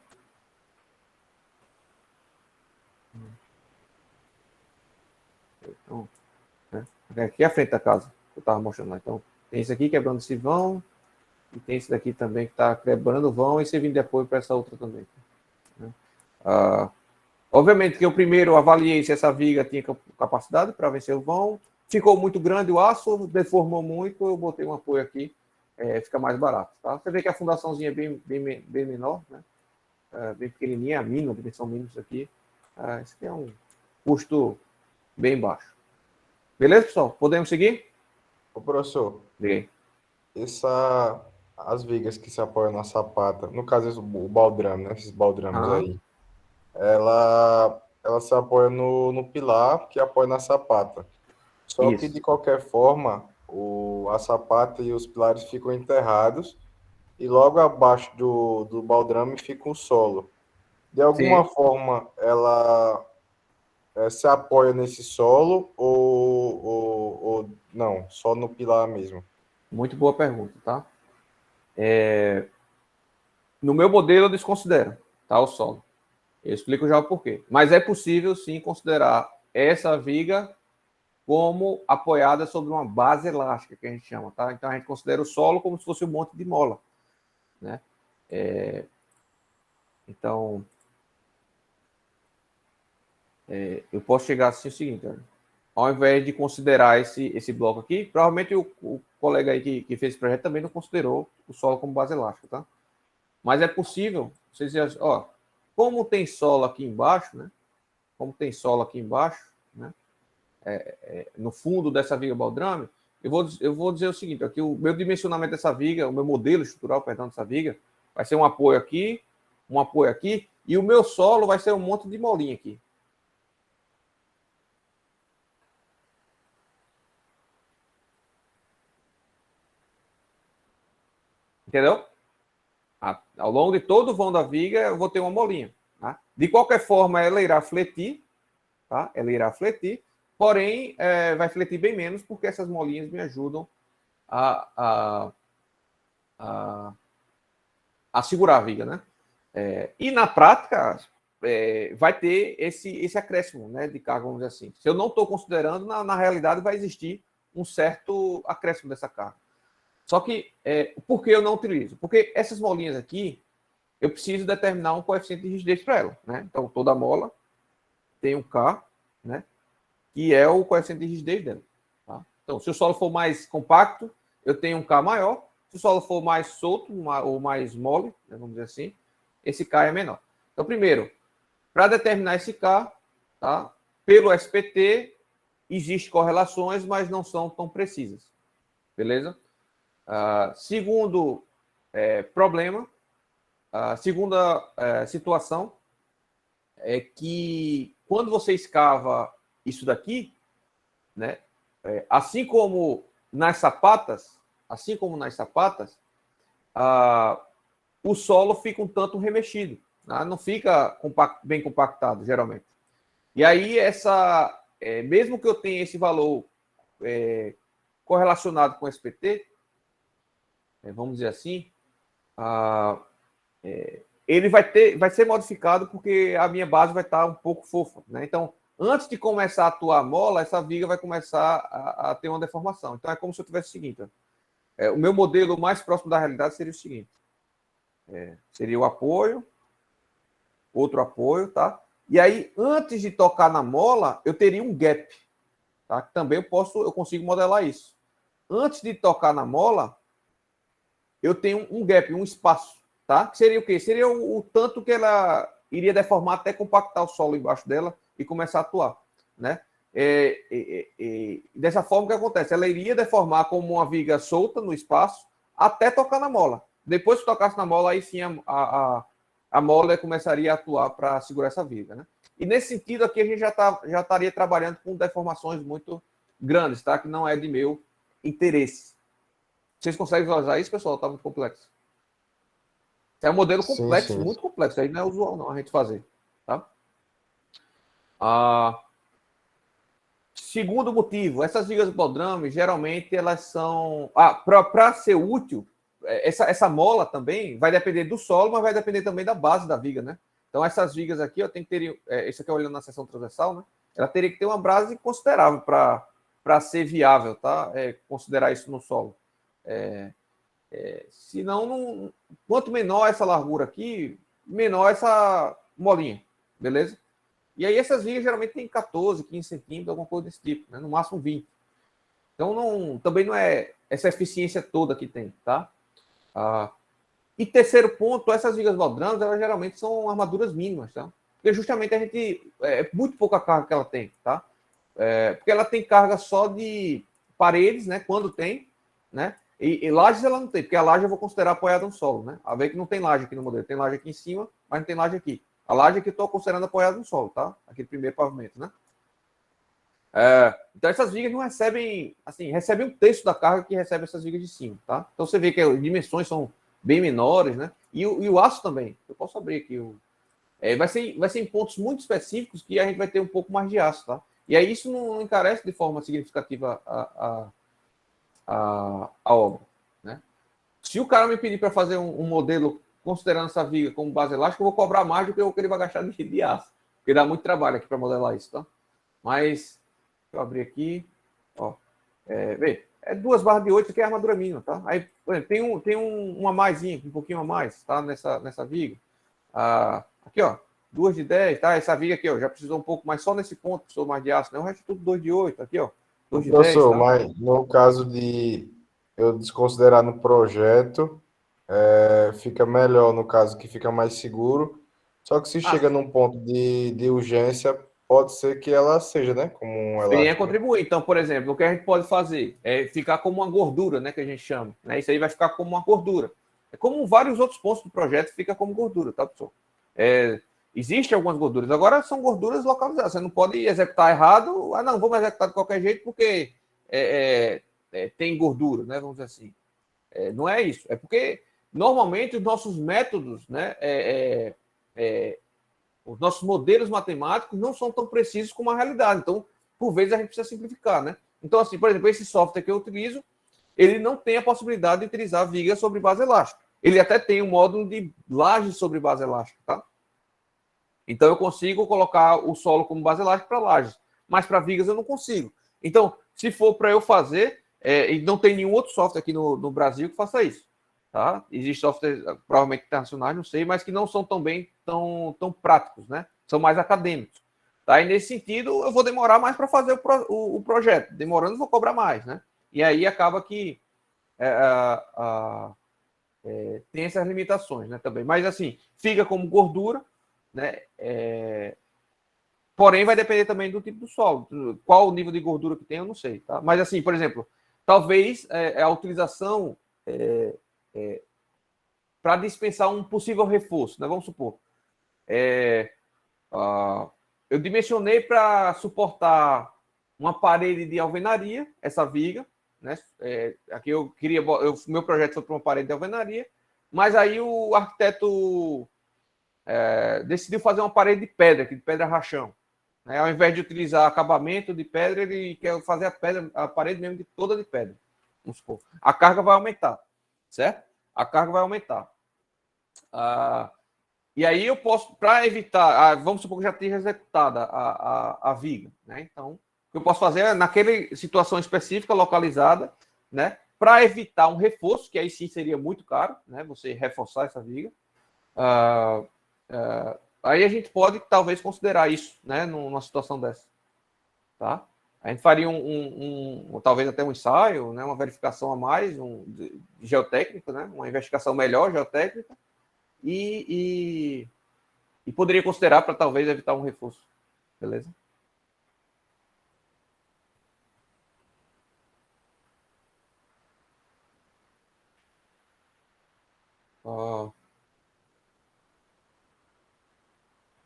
Speaker 1: Então, né? Aqui é a frente da casa que eu estava mostrando lá. Então, tem esse aqui quebrando esse vão. E tem esse daqui também que está quebrando o vão e você vem depois para essa outra também. Né? Obviamente que eu primeiro avaliei se essa viga tinha capacidade para vencer o vão. Ficou muito grande o aço, deformou muito, eu botei um apoio aqui, fica mais barato. Tá? Você vê que a fundaçãozinha é bem menor, né? Bem pequenininha, a mínima, a dimensão mínima isso aqui. Isso aqui é um custo bem baixo. Beleza, pessoal? Podemos seguir?
Speaker 3: Ô, professor,
Speaker 1: Liguei.
Speaker 3: as vigas que se apoiam na sapata, no caso o baldrame, né? Esses baldrames aí, ela se apoia no pilar que apoia na sapata. Só que,
Speaker 1: Isso.
Speaker 3: de qualquer forma, a sapata e os pilares ficam enterrados e logo abaixo do baldrame fica um solo. De alguma
Speaker 1: Sim.
Speaker 3: forma, ela se apoia nesse solo ou não, só no pilar mesmo?
Speaker 1: Muito boa pergunta, tá? No meu modelo, eu desconsidero, tá, o solo. Eu explico já o porquê. Mas é possível, sim, considerar essa viga como apoiada sobre uma base elástica, que a gente chama, tá? Então, a gente considera o solo como se fosse um monte de mola, né? Então, eu posso chegar assim o seguinte, olha, ao invés de considerar esse bloco aqui, provavelmente o colega aí que fez esse projeto também não considerou o solo como base elástica, tá? Mas é possível, vocês ó, como tem solo aqui embaixo, né? Como tem solo aqui embaixo, né? No fundo dessa viga baldrame, eu vou dizer o seguinte, aqui o meu dimensionamento dessa viga, o meu modelo estrutural, perdão, dessa viga, vai ser um apoio aqui, e o meu solo vai ser um monte de molinha aqui. Entendeu? Ao longo de todo o vão da viga, eu vou ter uma molinha. Tá? De qualquer forma, ela irá fletir, tá? Ela irá fletir, porém, vai fletir bem menos, porque essas molinhas me ajudam a segurar a viga, né? E na prática, vai ter esse acréscimo, né, de carga, vamos dizer assim. Se eu não estou considerando, na realidade vai existir um certo acréscimo dessa carga. Só que, por que eu não utilizo? Porque essas molinhas aqui, eu preciso determinar um coeficiente de rigidez para ela, né? Então, toda mola tem um K, né, que é o coeficiente de rigidez dela. Tá? Então, se o solo for mais compacto, eu tenho um K maior. Se o solo for mais solto ou mais mole, né, vamos dizer assim, esse K é menor. Então, primeiro, para determinar esse K, tá, pelo SPT, existem correlações, mas não são tão precisas. Beleza? Segundo problema, a segunda situação é que quando você escava isso daqui, né, assim como nas sapatas, o solo fica um tanto remexido, né? Não fica bem compactado, geralmente. E aí, mesmo que eu tenha esse valor correlacionado com o SPT, vamos dizer assim, ele vai ser modificado porque a minha base vai estar um pouco fofa, né? Então, antes de começar a atuar a mola, essa viga vai começar a ter uma deformação. Então, é como se eu tivesse o seguinte, o meu modelo mais próximo da realidade seria o seguinte, seria o apoio, outro apoio, tá? E aí, antes de tocar na mola, eu teria um gap, tá? Também eu consigo modelar isso. Antes de tocar na mola, eu tenho um gap, um espaço, tá? Que seria o quê? Seria o tanto que ela iria deformar até compactar o solo embaixo dela e começar a atuar, né? Dessa forma, o que acontece? Ela iria deformar como uma viga solta no espaço até tocar na mola. Depois que tocasse na mola, aí sim a mola começaria a atuar para segurar essa viga, né? E nesse sentido aqui a gente já estaria trabalhando com deformações muito grandes, tá? Que não é de meu interesse. Vocês conseguem visualizar isso, pessoal? Está muito complexo. É um modelo complexo,
Speaker 3: Sim.
Speaker 1: muito complexo. Aí não é usual não a gente fazer, tá? Segundo motivo, essas vigas baldrame, geralmente elas são... para ser útil, essa mola também vai depender do solo, mas vai depender também da base da viga, né? Então, essas vigas aqui, eu tenho que ter... isso aqui olhando na seção transversal, né? Ela teria que ter uma base considerável para ser viável, tá? Considerar isso no solo. Senão, quanto menor essa largura aqui, menor essa molinha, beleza? E aí essas vigas geralmente tem 14, 15 centímetros, alguma coisa desse tipo, né? No máximo 20. Então, também não é essa eficiência toda que tem, tá? E terceiro ponto, essas vigas baldramas, elas geralmente são armaduras mínimas, tá? Porque justamente a gente... É muito pouca carga que ela tem, tá? Porque ela tem carga só de paredes, né? Quando tem, né? E lajes ela não tem, porque a laje eu vou considerar apoiada no solo, né? A ver que não tem laje aqui no modelo. Tem laje aqui em cima, mas não tem laje aqui. A laje aqui eu estou considerando apoiada no solo, tá? Aquele primeiro pavimento, né? Então essas vigas não recebem, assim, recebem um terço da carga que recebe essas vigas de cima, tá? Então você vê que as dimensões são bem menores, né? E o aço também. Eu posso abrir aqui vai ser em pontos muito específicos que a gente vai ter um pouco mais de aço, tá? E aí isso não encarece de forma significativa a obra, né? Se o cara me pedir para fazer um modelo considerando essa viga como base elástica, eu vou cobrar mais do que ele vai gastar de aço, porque dá muito trabalho aqui para modelar isso, tá? Mas, deixa eu abrir aqui, ó, vê, 2 barras de 8, que é a armadura mínima, tá? Aí, por exemplo, tem uma maisinha, um pouquinho a mais, tá? Nessa viga. Aqui, ó, 2 de 10, tá? Essa viga aqui, ó, já precisou um pouco mais, só nesse ponto, precisou mais de aço, né? O resto é tudo 2 de 8, aqui, ó, 2 de 10,
Speaker 3: Professor,
Speaker 1: tá?
Speaker 3: mas no caso de eu desconsiderar no projeto, fica melhor, no caso que fica mais seguro. Só que se chega num ponto de urgência, pode ser que ela seja, né? Como um
Speaker 1: Venha
Speaker 3: elástico.
Speaker 1: contribuir. Então, por exemplo, o que a gente pode fazer é ficar como uma gordura, né? Que a gente chama. Né? Isso aí vai ficar como uma gordura. É como vários outros pontos do projeto fica como gordura, tá, pessoal? Existem algumas gorduras. Agora são gorduras localizadas. Você não pode executar errado. Não, vamos executar de qualquer jeito porque tem gordura, né? Vamos dizer assim. Não é isso. É porque normalmente os nossos métodos, né? Os nossos modelos matemáticos não são tão precisos como a realidade. Então, por vezes, a gente precisa simplificar, né? Então, assim, por exemplo, esse software que eu utilizo, ele não tem a possibilidade de utilizar viga sobre base elástica. Ele até tem um módulo de laje sobre base elástica, tá? Então, eu consigo colocar o solo como base elástica para lajes, mas para vigas eu não consigo. Então, se for para eu fazer, e não tem nenhum outro software aqui no Brasil que faça isso. Tá? Existem softwares, provavelmente internacionais, não sei, mas que não são tão práticos, né? São mais acadêmicos. Tá? E nesse sentido, eu vou demorar mais para fazer o projeto. Demorando, eu vou cobrar mais, né? E aí acaba que tem essas limitações, né? Também. Mas assim, fica como gordura, né? Porém, vai depender também do tipo do solo. Qual o nível de gordura que tem, eu não sei. Tá? Mas assim, por exemplo, talvez a utilização para dispensar um possível reforço, né? Vamos supor. Eu dimensionei para suportar uma parede de alvenaria, essa viga, né? Aqui eu queria, meu projeto foi para uma parede de alvenaria, mas aí o arquiteto decidiu fazer uma parede de pedra rachão. Né? Ao invés de utilizar acabamento de pedra, ele quer fazer a parede mesmo toda de pedra. Vamos supor. A carga vai aumentar, certo? A carga vai aumentar. E aí eu posso, para evitar, vamos supor que já tenha executada a viga, né? Então, o que eu posso fazer é, naquela situação específica, localizada, né? Para evitar um reforço, que aí sim seria muito caro, né? Você reforçar essa viga. Aí a gente pode, talvez, considerar isso, né? Numa situação dessa, tá? A gente faria talvez até um ensaio, né? Uma verificação a mais, de geotécnica, né? Uma investigação melhor geotécnica, e poderia considerar para talvez evitar um reforço. Beleza?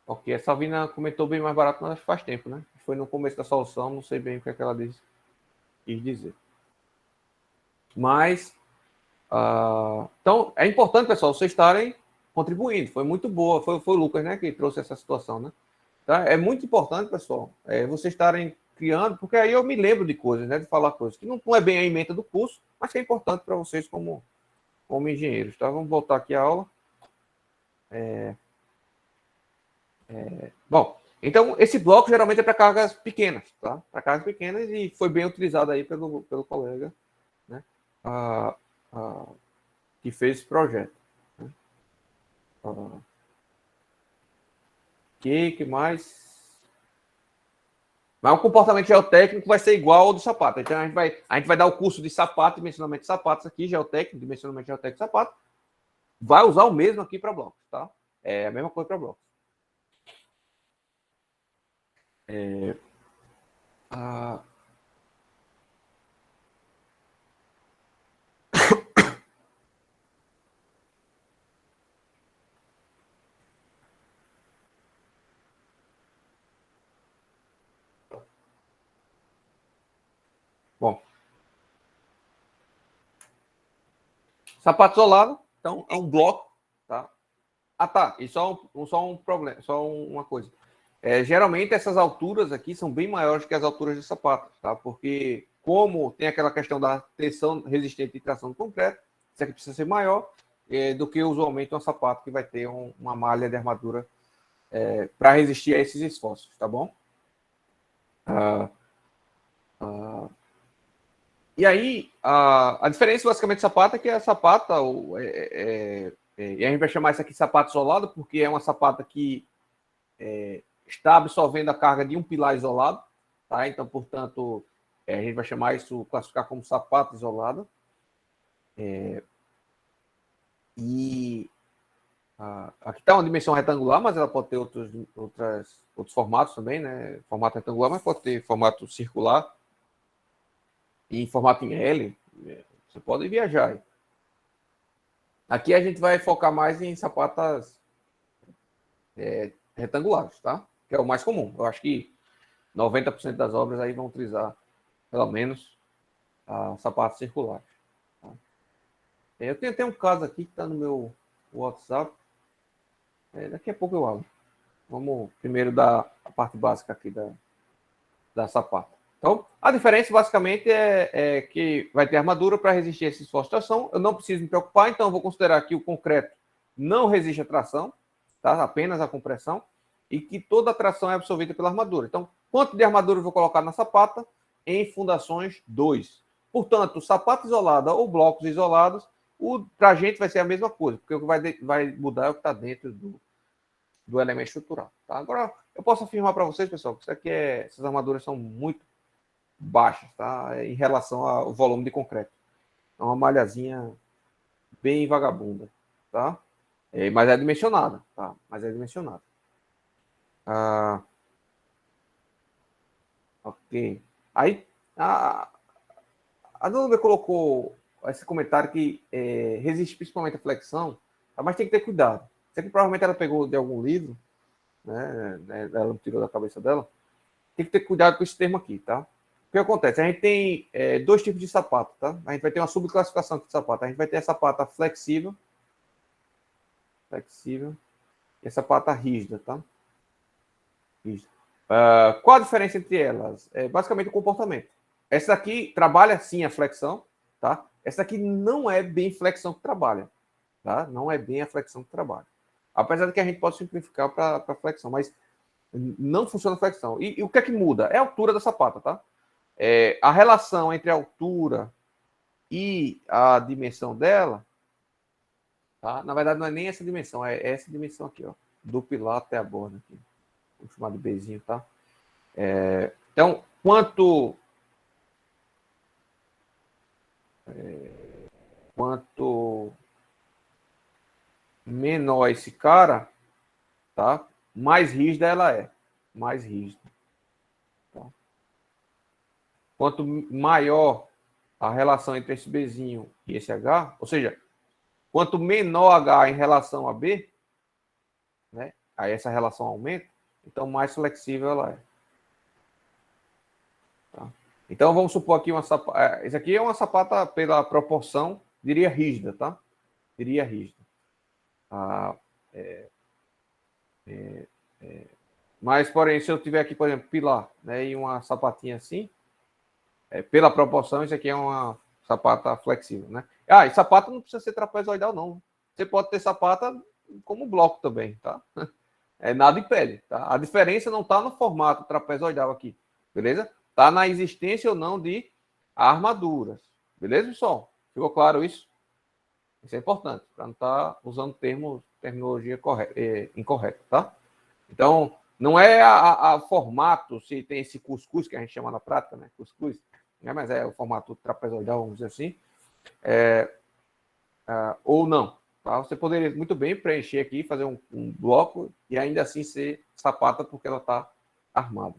Speaker 1: Ok, a Salvina comentou bem mais barato, mas faz tempo, né? Foi no começo da solução, não sei bem o que é que ela quis dizer. Mas, então, é importante, pessoal, vocês estarem contribuindo. Foi muito boa. Foi o Lucas, né, que trouxe essa situação, né? Tá? É muito importante, pessoal, vocês estarem criando, porque aí eu me lembro de coisas, né? De falar coisas que não é bem a ementa do curso, mas que é importante para vocês como engenheiros, tá? Vamos voltar aqui à aula. Bom, então esse bloco geralmente é para cargas pequenas, tá? Para cargas pequenas, e foi bem utilizado aí pelo colega, né? que fez esse projeto. Que mais? Mas o comportamento geotécnico vai ser igual ao do sapato. Então, a gente vai dar o curso de sapato, dimensionamento de sapatos aqui, geotécnico, dimensionamento geotécnico de sapato. Vai usar o mesmo aqui para blocos, tá? É a mesma coisa para blocos. Bom. Sapato isolado, então é um bloco, tá? Ah, tá. E só um problema, só uma coisa. Geralmente essas alturas aqui são bem maiores que as alturas de sapato, tá? Porque como tem aquela questão da tensão resistente de tração do concreto, isso aqui precisa ser maior do que usualmente um sapato que vai ter uma malha de armadura para resistir a esses esforços, tá bom? E aí, a diferença basicamente do sapato é que a sapata, e a gente vai chamar isso aqui de sapato isolado, porque é uma sapata que está absorvendo a carga de um pilar isolado, tá? Então, portanto, a gente vai chamar isso, classificar como sapato isolado. Aqui está uma dimensão retangular, mas ela pode ter outros formatos também, né? Formato retangular, mas pode ter formato circular e em formato em L. Você pode viajar. Aqui a gente vai focar mais em sapatas retangulares, tá? Que é o mais comum. Eu acho que 90% das obras aí vão utilizar, pelo menos, sapatos circulares. Tá? Eu tenho até um caso aqui que está no meu WhatsApp. Daqui a pouco eu abro. Vamos primeiro dar a parte básica aqui da sapata. Então, a diferença basicamente é que vai ter armadura para resistir a esse esforço de tração. Eu não preciso me preocupar, então eu vou considerar que o concreto não resiste à tração, tá? Apenas a compressão, e que toda a tração é absorvida pela armadura. Então, quanto de armadura eu vou colocar na sapata? Em fundações 2. Portanto, sapata isolada ou blocos isolados, para a gente vai ser a mesma coisa, porque o que vai mudar é o que está dentro do elemento estrutural. Tá? Agora, eu posso afirmar para vocês, pessoal, que essas armaduras são muito baixas, tá? Em relação ao volume de concreto. É uma malhazinha bem vagabunda, tá? Mas é dimensionada, tá? Mas é dimensionada. Ok. Aí, a Dona colocou esse comentário que resiste principalmente à flexão, tá? Mas tem que ter cuidado. Isso aqui provavelmente ela pegou de algum livro, né? Ela não tirou da cabeça dela. Tem que ter cuidado com esse termo aqui, tá? O que acontece? A gente tem dois tipos de sapato, tá? A gente vai ter uma subclassificação aqui de sapato. A gente vai ter a sapata flexível e a sapata rígida, tá? Rígida. Qual a diferença entre elas? Basicamente o comportamento. Essa daqui trabalha sim a flexão, tá? Essa daqui não é bem flexão que trabalha, tá? Não é bem a flexão que trabalha. Apesar de que a gente pode simplificar para flexão, mas não funciona a flexão. E o que é que muda? É a altura da sapata, tá? A relação entre a altura e a dimensão dela, tá? Na verdade, não é nem essa dimensão, é essa dimensão aqui, ó, do pilar até a borda aqui. Vou chamar de Bzinho, tá? Então, quanto menor esse cara, tá? Mais rígida ela é. Mais rígida. Tá? Quanto maior a relação entre esse Bzinho e esse H, ou seja, quanto menor H em relação a B, né? Aí essa relação aumenta, então mais flexível ela é. Tá? Então vamos supor aqui uma sapata. Isso aqui é uma sapata pela proporção, diria rígida, tá? Diria rígida. Mas, porém, se eu tiver aqui, por exemplo, pilar, né, e uma sapatinha assim, pela proporção, isso aqui é uma sapata flexível, né? E sapata não precisa ser trapezoidal, não. Você pode ter sapata como bloco também, tá? Nada impede, tá? A diferença não está no formato trapezoidal aqui, beleza? Está na existência ou não de armaduras, beleza, pessoal? Ficou claro isso? Isso é importante, para não estar usando terminologia incorreta, tá? Então, não é a formato, se tem esse cuscuz, que a gente chama na prática, né? Cuscuz, né? Mas é o formato trapezoidal, vamos dizer assim, ou não. Tá? Você poderia muito bem preencher aqui, fazer um bloco e ainda assim ser sapata porque ela está armada.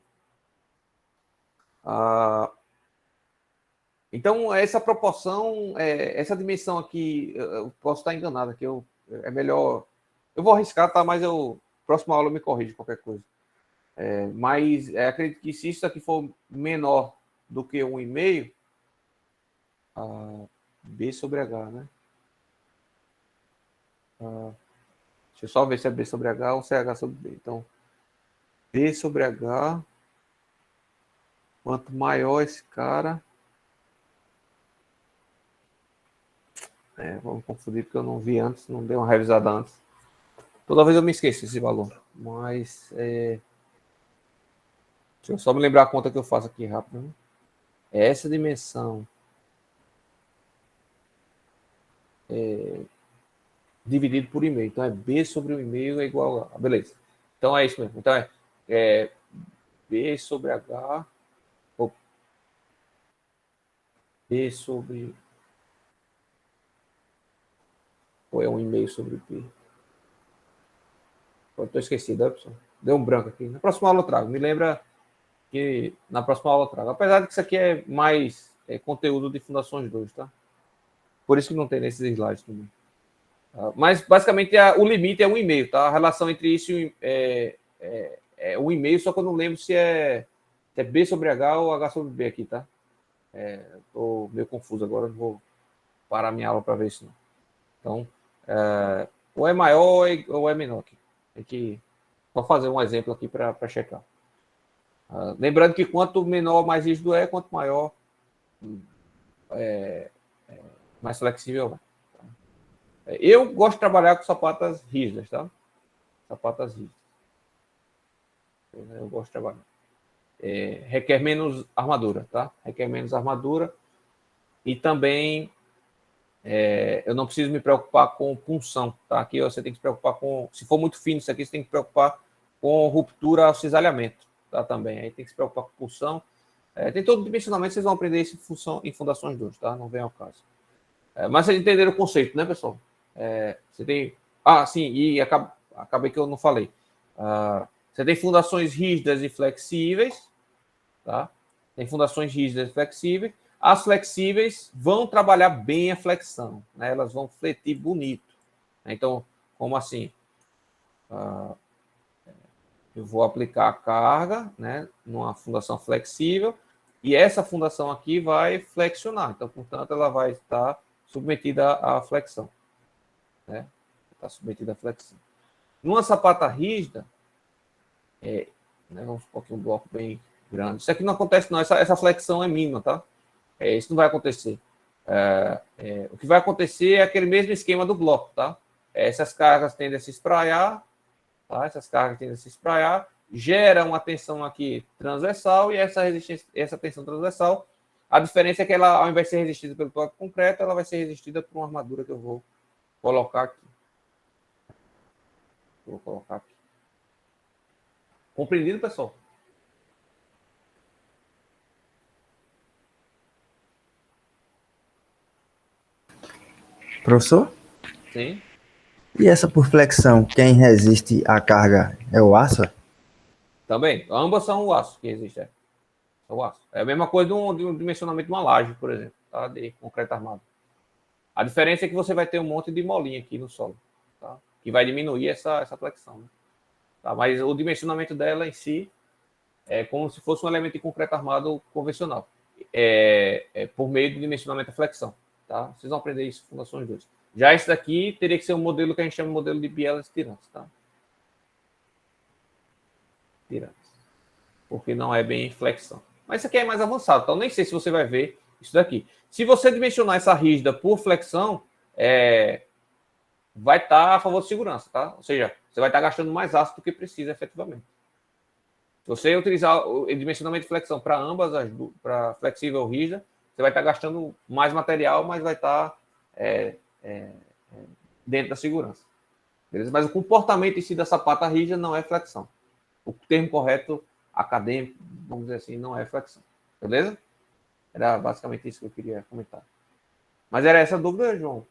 Speaker 1: Então, essa proporção, essa dimensão aqui, eu posso estar enganado aqui, é melhor... Eu vou arriscar, tá? Mas próxima aula eu me corrijo qualquer coisa. Mas acredito que se isso aqui for menor do que 1,5, B sobre H, né? Deixa eu só ver se é B sobre H ou se é H sobre B. Então, B sobre H, quanto maior esse cara... vamos confundir porque eu não vi antes, não dei uma revisada antes. Toda vez eu me esqueço esse valor. Mas, deixa eu só me lembrar a conta que eu faço aqui rápido. Né? Essa dimensão dividido por e-mail. Então, B sobre o e-mail é igual a... Beleza. Então, é isso mesmo. Então, B sobre H... B sobre... Ou é 1,5 sobre B? Estou esquecido, pessoal. Deu um branco aqui. Na próxima aula eu trago. Me lembra que na próxima aula eu trago. Apesar de que isso aqui é mais conteúdo de Fundações 2, tá? Por isso que não tem nesses slides também. Mas, basicamente, o limite é 1,5, tá? A relação entre isso é 1,5, só que eu não lembro se é B sobre H ou H sobre B aqui, tá? Estou meio confuso agora, não vou parar minha aula para ver isso, não. Então, ou é maior ou é menor aqui. Tem que só fazer um exemplo aqui para checar. Lembrando que quanto menor, mais rígido quanto maior, mais flexível é. Eu gosto de trabalhar com sapatas rígidas, tá? Sapatas rígidas. Eu gosto de trabalhar. Requer menos armadura, tá? Requer menos armadura. E também eu não preciso me preocupar com punção, tá? Aqui você tem que se preocupar com... Se for muito fino isso aqui, você tem que se preocupar com ruptura ao cisalhamento, tá? Também. Aí tem que se preocupar com punção. Tem todo o dimensionamento, vocês vão aprender isso em Fundações 2, tá? Não vem ao caso. Mas vocês entenderam o conceito, né, pessoal? Você tem... sim, e acabei que eu não falei. Você tem fundações rígidas e flexíveis, tá? Tem fundações rígidas e flexíveis. As flexíveis vão trabalhar bem a flexão, né? Elas vão fletir bonito. Então, como assim? Eu vou aplicar a carga, né, numa fundação flexível, e essa fundação aqui vai flexionar. Então, portanto, ela vai estar submetida à flexão. Né? Está submetida à flexão. Numa sapata rígida, vamos supor aqui um bloco bem grande. Isso aqui não acontece, não. Essa flexão é mínima, tá? Isso não vai acontecer. O que vai acontecer é aquele mesmo esquema do bloco, tá? Essas cargas tendem a se espraiar, tá? Essas cargas tendem a se espraiar, gera uma tensão aqui transversal, e essa tensão transversal, a diferença é que ela, ao invés de ser resistida pelo toque concreto, ela vai ser resistida por uma armadura que eu vou colocar aqui. Vou colocar aqui. Compreendido, pessoal?
Speaker 4: Professor?
Speaker 1: Sim.
Speaker 4: E essa por flexão, quem resiste à carga é o aço?
Speaker 1: Também. Ambas são o aço que existe. É o aço. É a mesma coisa de um dimensionamento de uma laje, por exemplo, tá? De concreto armado. A diferença é que você vai ter um monte de molinha aqui no solo, tá? Que vai diminuir essa flexão. Né? Tá? Mas o dimensionamento dela em si é como se fosse um elemento de concreto armado convencional. Por meio do dimensionamento da flexão. Tá? Vocês vão aprender isso em Fundações 2. Já esse daqui teria que ser um modelo que a gente chama de modelo de bielas tirantes. Tá? Tirantes. Porque não é bem flexão. Mas isso aqui é mais avançado. Então, nem sei se você vai ver isso daqui. Se você dimensionar essa rígida por flexão, vai estar a favor de segurança. Tá? Ou seja, você vai estar gastando mais aço do que precisa efetivamente. Se você utilizar o dimensionamento de flexão para ambas, para flexível ou rígida, você vai estar gastando mais material, mas vai estar dentro da segurança. Beleza? Mas o comportamento em si da sapata rígida não é flexão. O termo correto acadêmico, vamos dizer assim, não é flexão. Beleza? Era basicamente isso que eu queria comentar. Mas era essa a dúvida, João?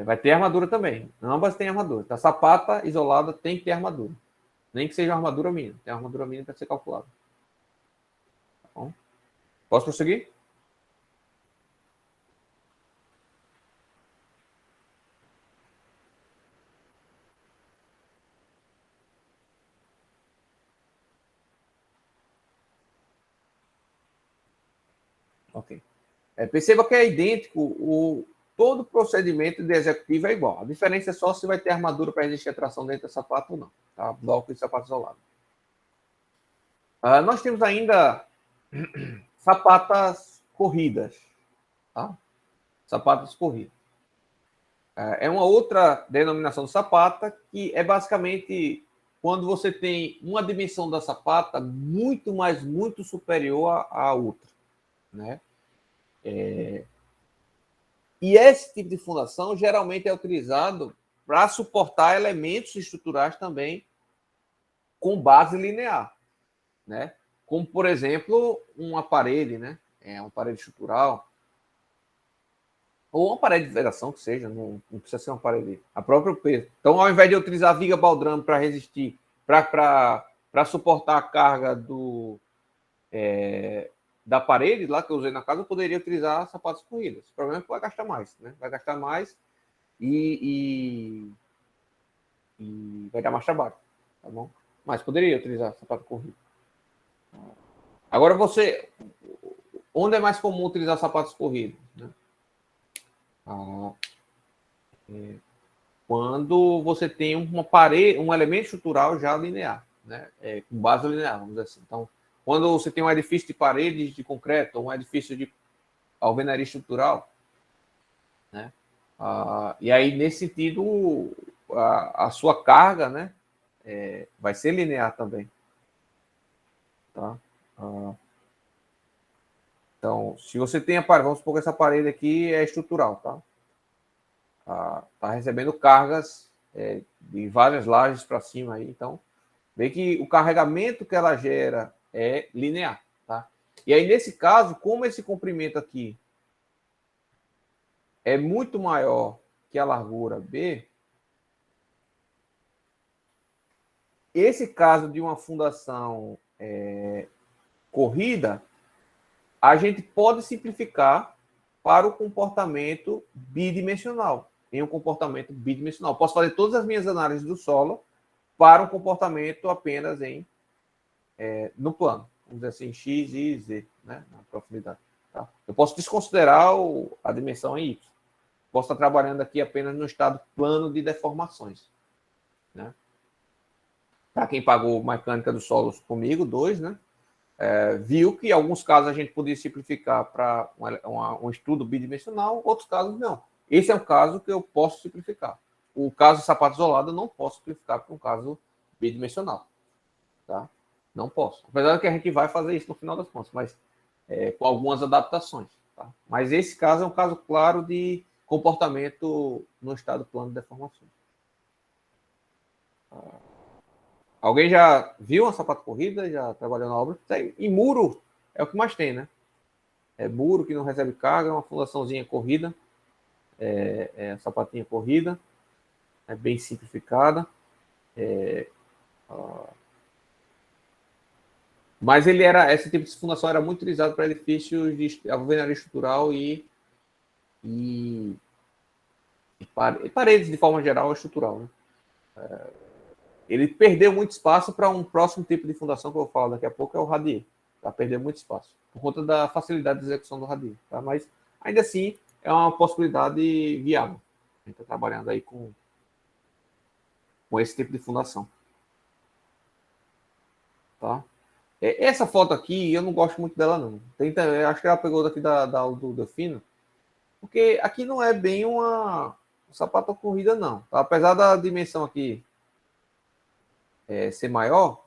Speaker 1: Vai ter armadura também. Ambas têm armadura. A sapata isolada tem que ter armadura. Nem que seja uma armadura mínima. Tem uma armadura mínima para ser calculada. Tá bom? Posso prosseguir? Ok. Perceba que é idêntico, todo o procedimento de executivo é igual. A diferença é só se vai ter armadura para resistir à tração dentro da sapata ou não. Tá? Bloco de sapato isolado. Nós temos ainda sapatas corridas. Tá? Sapatas corridas. É uma outra denominação de sapata que é basicamente quando você tem uma dimensão da sapata muito superior à outra. Né? E esse tipo de fundação geralmente é utilizado para suportar elementos estruturais também com base linear, né? Como, por exemplo, uma parede, né? Uma parede estrutural, ou uma parede de vedação, que seja, não precisa ser uma parede. A própria peso. Então, ao invés de eu utilizar viga baldrame para resistir, para suportar a carga da parede lá que eu usei na casa, eu poderia utilizar sapatos corridas. O problema é que vai gastar mais, né? Vai gastar mais e vai dar mais trabalho, tá bom? Mas poderia utilizar sapato corrido. Agora onde é mais comum utilizar sapatos corridos? Né? Quando você tem uma parede, um elemento estrutural já linear, né? Com base linear, vamos dizer assim. Então, quando você tem um edifício de paredes de concreto, ou um edifício de alvenaria estrutural, né? E aí, nesse sentido, a sua carga, né? Vai ser linear também. Tá? Então, se você tem a parede, vamos supor que essa parede aqui é estrutural, tá? Tá recebendo cargas de várias lajes para cima aí, então vê que o carregamento que ela gera é linear, tá? E aí, nesse caso, como esse comprimento aqui é muito maior que a largura B, esse caso de uma fundação corrida, a gente pode simplificar para o comportamento bidimensional. Em um comportamento bidimensional. Posso fazer todas as minhas análises do solo para um comportamento apenas no plano. Vamos dizer assim, X, Y, Z, né? Na profundidade. Tá? Eu posso desconsiderar a dimensão em Y. Posso estar trabalhando aqui apenas no estado plano de deformações. Né? Para quem pagou mecânica dos solos comigo, 2, né? Viu que em alguns casos a gente podia simplificar para um estudo bidimensional, outros casos não. Esse é um caso que eu posso simplificar. O caso de sapato isolado eu não posso simplificar para um caso bidimensional. Tá? Não posso. Apesar de que a gente vai fazer isso no final das contas, mas com algumas adaptações. Tá? Mas esse caso é um caso claro de comportamento no estado plano de deformação. Alguém já viu uma sapato corrida? Já trabalhou na obra? E muro é o que mais tem, né? Muro que não recebe carga, uma fundaçãozinha corrida, sapatinha corrida, bem simplificada. Mas esse tipo de fundação era muito utilizado para edifícios de alvenaria estrutural e paredes de forma geral estrutural, né? Ele perdeu muito espaço para um próximo tipo de fundação que eu vou falar daqui a pouco, é o radier. Tá? Perdeu muito espaço, por conta da facilidade de execução do radier. Tá? Mas, ainda assim, é uma possibilidade viável. A gente está trabalhando aí com esse tipo de fundação. Tá? Essa foto aqui, eu não gosto muito dela, não. Eu acho que ela pegou daqui da aula do Delfino, porque aqui não é bem uma sapato corrida, não. Tá? Apesar da dimensão aqui ser maior,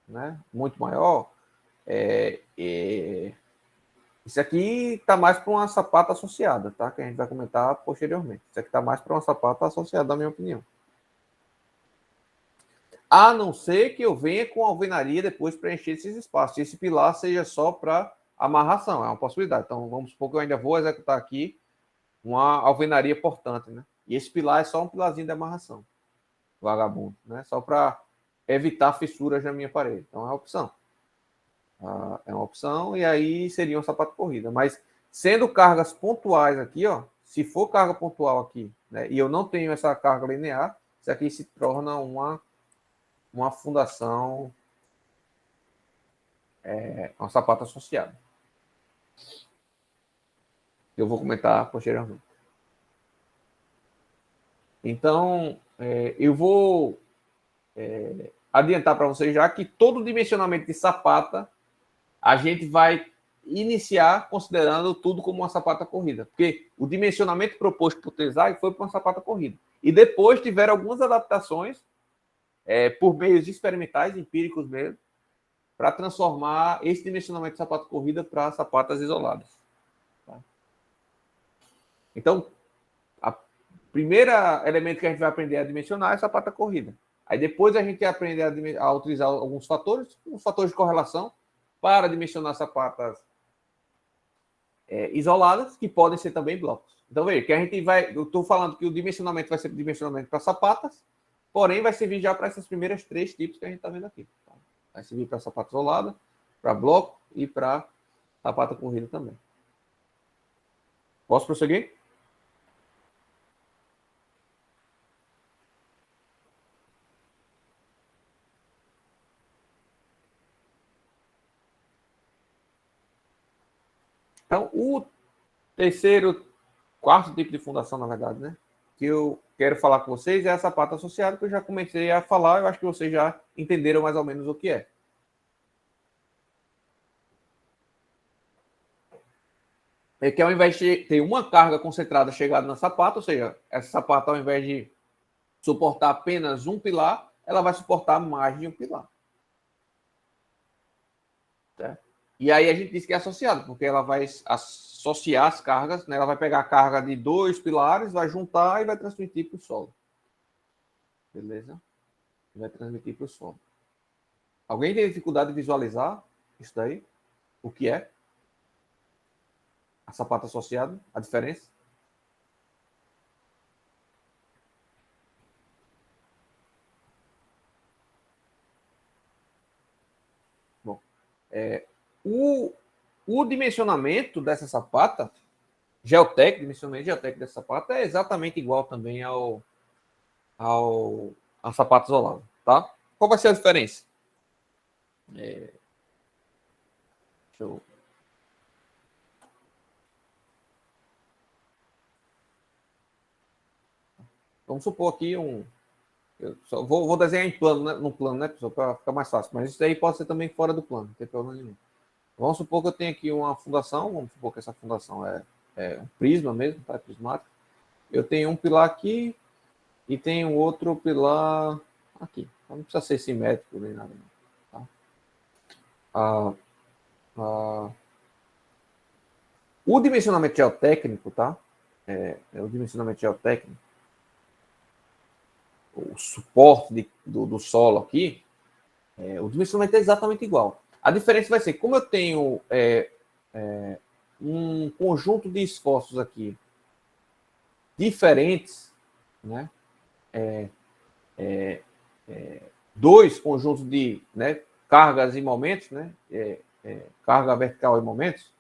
Speaker 1: né? Muito maior, Isso aqui está mais para uma sapata associada, tá? Que a gente vai comentar posteriormente. Isso aqui está mais para uma sapata associada, na minha opinião. A não ser que eu venha com alvenaria depois preencher esses espaços. E esse pilar seja só para amarração, é uma possibilidade. Então, vamos supor que eu ainda vou executar aqui uma alvenaria portante, né? E esse pilar é só um pilarzinho de amarração, vagabundo, né? Só para evitar fissuras na minha parede. Então, é uma opção. É uma opção e aí seria um sapato corrida. Mas sendo cargas pontuais aqui, ó, se for carga pontual aqui, né, e eu não tenho essa carga linear, isso aqui se torna uma fundação, uma sapata associada. Eu vou comentar posteriormente. Então, eu vou adiantar para vocês já que todo dimensionamento de sapata a gente vai iniciar considerando tudo como uma sapata corrida. Porque o dimensionamento proposto por Tesag foi para uma sapata corrida. E depois tiveram algumas adaptações por meios experimentais, empíricos mesmo, para transformar esse dimensionamento de sapata corrida para sapatas isoladas. Tá? Então, o primeiro elemento que a gente vai aprender a dimensionar é a sapata corrida. Aí depois a gente aprende a utilizar alguns fatores, os fatores de correlação, para dimensionar sapatas isoladas, que podem ser também blocos. Então, veja, que a gente vai. Eu estou falando que o dimensionamento vai ser dimensionamento para sapatas, porém vai servir já para essas primeiras 3 tipos que a gente está vendo aqui. Tá? Vai servir para sapata isolada, para bloco e para sapata corrida também. Posso prosseguir? Então, o quarto tipo de fundação, na verdade, né? Que eu quero falar com vocês é a sapata associada, que eu já comecei a falar, eu acho que vocês já entenderam mais ou menos o que é. É que ao invés de ter uma carga concentrada chegada na sapata, ou seja, essa sapata, ao invés de suportar apenas um pilar, ela vai suportar mais de um pilar. Certo? E aí a gente diz que é associado, porque ela vai associar as cargas, né? Ela vai pegar a carga de 2 pilares, vai juntar e vai transmitir para o solo. Beleza? Vai transmitir para o solo. Alguém tem dificuldade de visualizar isso daí? O que é? A sapata associada? A diferença? Bom, o dimensionamento dessa sapata, dimensionamento geotécnico dessa sapata é exatamente igual também a sapata isolada, tá? Qual vai ser a diferença? Deixa eu... Vamos supor aqui eu só vou desenhar em plano, né? No plano, né, pessoal, para ficar mais fácil. Mas isso aí pode ser também fora do plano, não tem problema nenhum. Vamos supor que eu tenho aqui uma fundação, vamos supor que essa fundação é um prisma mesmo, tá? Prismático. Eu tenho um pilar aqui e tenho outro pilar aqui. Então, não precisa ser simétrico nem nada. Tá? O dimensionamento geotécnico, tá? O dimensionamento geotécnico, o suporte do solo aqui, o dimensionamento é exatamente igual. A diferença vai ser, como eu tenho um conjunto de esforços aqui diferentes, né? Dois conjuntos de, né, cargas e momentos, né? Carga vertical e momentos,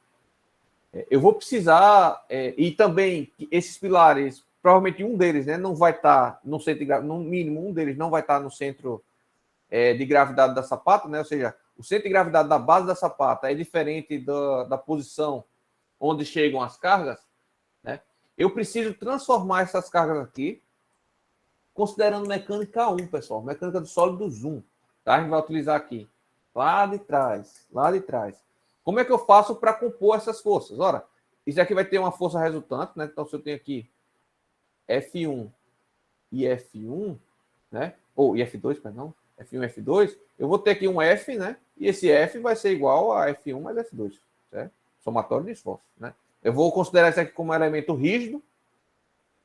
Speaker 1: eu vou precisar, e também esses pilares, provavelmente um deles, né, não vai estar no centro de gravidade, no mínimo um deles não vai estar no centro de gravidade da sapata, né? Ou seja, o centro de gravidade da base da sapata é diferente da posição onde chegam as cargas, né? Eu preciso transformar essas cargas aqui, considerando mecânica 1, pessoal, mecânica do sólidos 1, tá? A gente vai utilizar aqui, lá de trás. Como é que eu faço para compor essas forças? Ora, isso aqui vai ter uma força resultante, né? Então, se eu tenho aqui F1 e F1, né? Ou F2, perdão, F1 e F2, eu vou ter aqui um F, né? E esse F vai ser igual a F1 mais F2, certo? somatório de esforços, né? Eu vou considerar isso aqui como elemento rígido,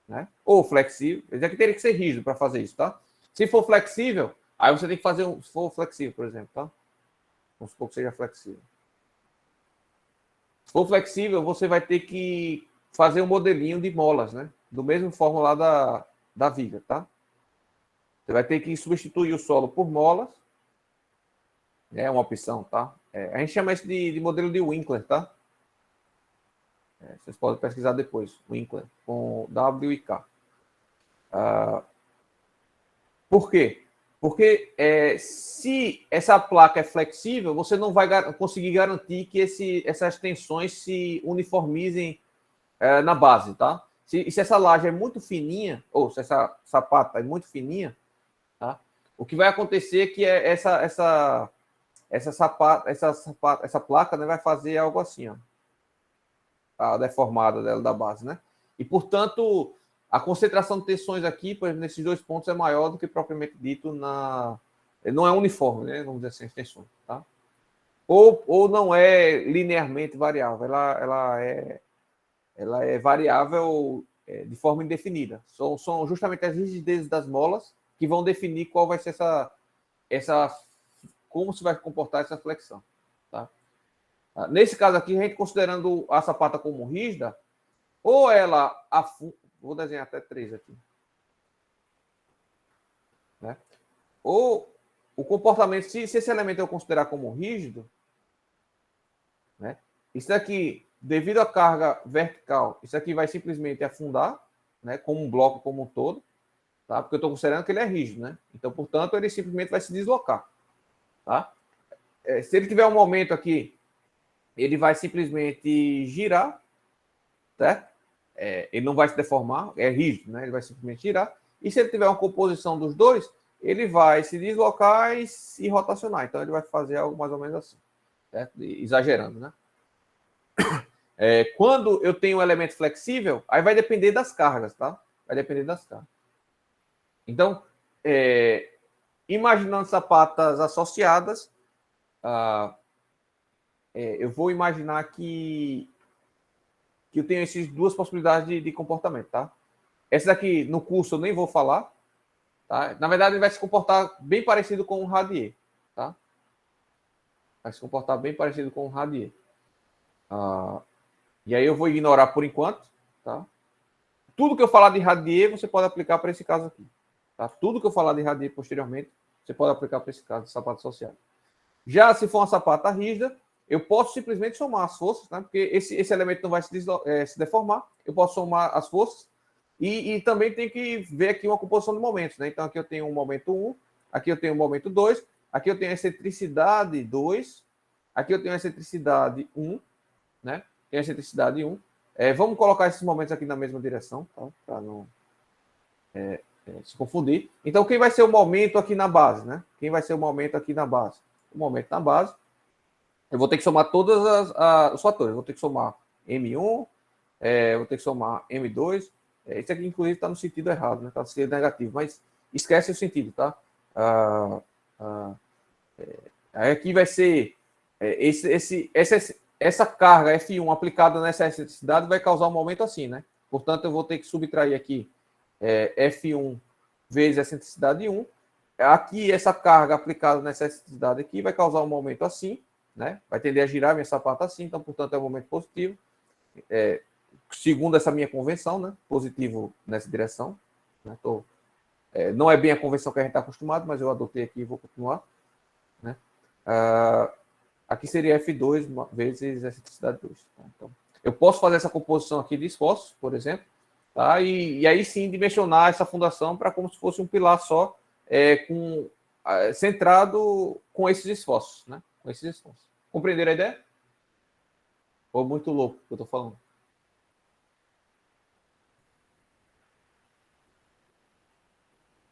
Speaker 1: né? Ou flexível. Isso aqui teria que ser rígido para fazer isso, tá? Se for flexível, aí você tem que fazer se for flexível, por exemplo, tá? Vamos supor que seja flexível. Se for flexível, você vai ter que fazer um modelinho de molas, né? Do mesmo forma lá da viga, tá? Você vai ter que substituir o solo por molas. É uma opção, tá? A gente chama isso de modelo de Winkler, tá? Vocês podem pesquisar depois. Winkler, com W e K. Por quê? Porque se essa placa é flexível, você não vai conseguir garantir que essas tensões se uniformizem na base, tá? Se essa laje é muito fininha, ou se essa sapata é muito fininha, tá? O que vai acontecer é que essa placa, né, vai fazer algo assim, ó, a deformada dela da base, né? E, portanto, a concentração de tensões aqui, por exemplo, nesses dois pontos é maior do que propriamente dito não é uniforme, né? Vamos dizer assim, as tensões, tá? Ou não é linearmente variável, ela é variável de forma indefinida. São justamente as rigidezes das molas que vão definir qual vai ser como se vai comportar essa flexão, tá? Nesse caso aqui, a gente considerando a sapata como rígida, ou ela afunda, vou desenhar até 3 aqui, né? Ou o comportamento, se esse elemento eu considerar como rígido, né? Isso aqui, devido à carga vertical, isso aqui vai simplesmente afundar, né? Como um bloco como um todo, tá? Porque eu estou considerando que ele é rígido, né? Então, portanto, ele simplesmente vai se deslocar, tá? Se ele tiver um momento aqui, ele vai simplesmente girar, certo? Ele não vai se deformar, é rígido, né? Ele vai simplesmente girar. E se ele tiver uma composição dos dois, ele vai se deslocar e se rotacionar. Então, ele vai fazer algo mais ou menos assim, certo? Exagerando, né? Quando eu tenho um elemento flexível, aí vai depender das cargas, tá? Vai depender das cargas. Então, imaginando sapatas associadas, eu vou imaginar que eu tenho essas duas possibilidades de comportamento, tá? Essa daqui, no curso, eu nem vou falar, tá? Na verdade, ele vai se comportar bem parecido com um radier, tá? Vai se comportar bem parecido com um radier. E aí eu vou ignorar por enquanto, tá? Tudo que eu falar de radier, você pode aplicar para esse caso aqui, tá? Tudo que eu falar de radier posteriormente, você pode aplicar para esse caso de sapato associado. Já se for uma sapata rígida, eu posso simplesmente somar as forças, né? Porque esse elemento não vai se deformar. Eu posso somar as forças e também tem que ver aqui uma composição de momentos, né? Então, aqui eu tenho um momento 1, aqui eu tenho um momento 2, aqui eu tenho excentricidade 2, aqui eu tenho excentricidade 1, né? Tem excentricidade 1. Vamos colocar esses momentos aqui na mesma direção, tá? Para não se confundir. Então, quem vai ser o momento aqui na base, né? Quem vai ser o momento aqui na base? O momento na base. Eu vou ter que somar todos os fatores. Eu vou ter que somar M1, vou ter que somar M2. Isso aqui, inclusive, está no sentido errado, né? Está no sentido negativo, mas esquece o sentido, tá? Aí aqui vai ser essa carga F1 aplicada nessa excentricidade vai causar um momento assim, né? Portanto, eu vou ter que subtrair aqui F1 vezes a excentricidade 1. Aqui, essa carga aplicada nessa excentricidade aqui vai causar um momento assim, né? Vai tender a girar minha sapata assim, então, portanto, é um momento positivo. Segundo essa minha convenção, né? Positivo nessa direção. Né? Não é bem a convenção que a gente está acostumado, mas eu adotei aqui e vou continuar. Né? Aqui seria F2 vezes excentricidade 2. Tá? Então, eu posso fazer essa composição aqui de esforços, por exemplo, tá? E aí sim dimensionar essa fundação para como se fosse um pilar só, centrado com esses esforços, né? Com esses esforços. Compreenderam a ideia? Ou muito louco que eu estou falando?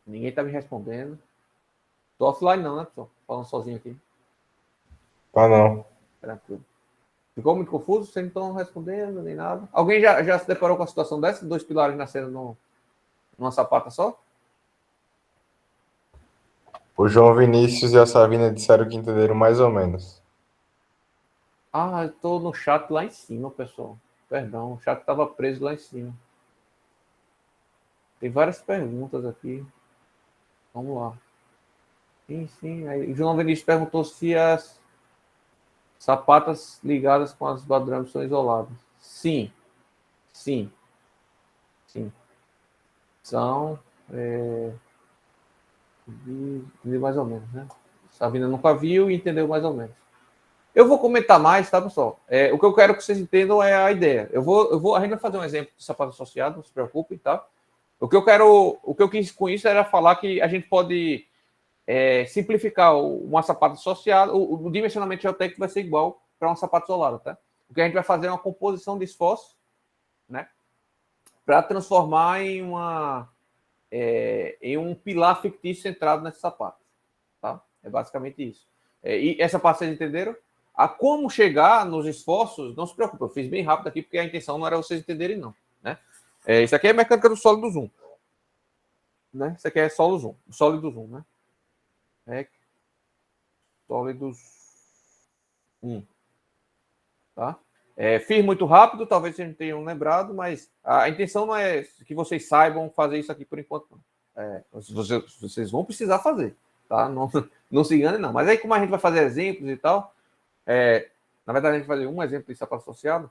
Speaker 1: Ninguém está me respondendo. Estou offline não, né, pessoal? Falando sozinho aqui.
Speaker 3: Não.
Speaker 1: Tranquilo. Ficou muito confuso? Vocês não estão respondendo nem nada? Alguém já se deparou com a situação dessa? 2 pilares nascendo numa sapata só?
Speaker 3: O João Vinícius e a Savina disseram que entenderam mais ou menos.
Speaker 1: Ah, eu tô no chat lá em cima, pessoal. Perdão, o chat estava preso lá em cima. Tem várias perguntas aqui. Vamos lá. Sim, sim. Aí, o João Vinícius perguntou se as sapatas ligadas com as badrames são isoladas. Sim, sim, sim. São de mais ou menos, né? Sabina nunca viu e entendeu mais ou menos. Eu vou comentar mais, tá, pessoal? O que eu quero que vocês entendam é a ideia. A gente vai fazer um exemplo de sapato associado, não se preocupem, tá? O que eu quis com isso era falar que a gente pode simplificar uma sapato associada, o dimensionamento geotécnico vai ser igual para uma sapato isolada, tá? O que a gente vai fazer é uma composição de esforço, né? Para transformar em um pilar fictício centrado nesse sapato, tá? É basicamente isso. E essa parte vocês entenderam? A como chegar nos esforços, não se preocupe, eu fiz bem rápido aqui, porque a intenção não era vocês entenderem, não. Né? Isso aqui é mecânica do sólido zoom. Né? Isso aqui é sólido zoom, né? Sólidos 1. Tá? Fiz muito rápido, talvez vocês não tenham lembrado, mas a intenção não é que vocês saibam fazer isso aqui por enquanto. Vocês vão precisar fazer, tá? Não se enganem, não. Mas aí, como a gente vai fazer exemplos e tal, na verdade, a gente vai fazer um exemplo de sapato associado,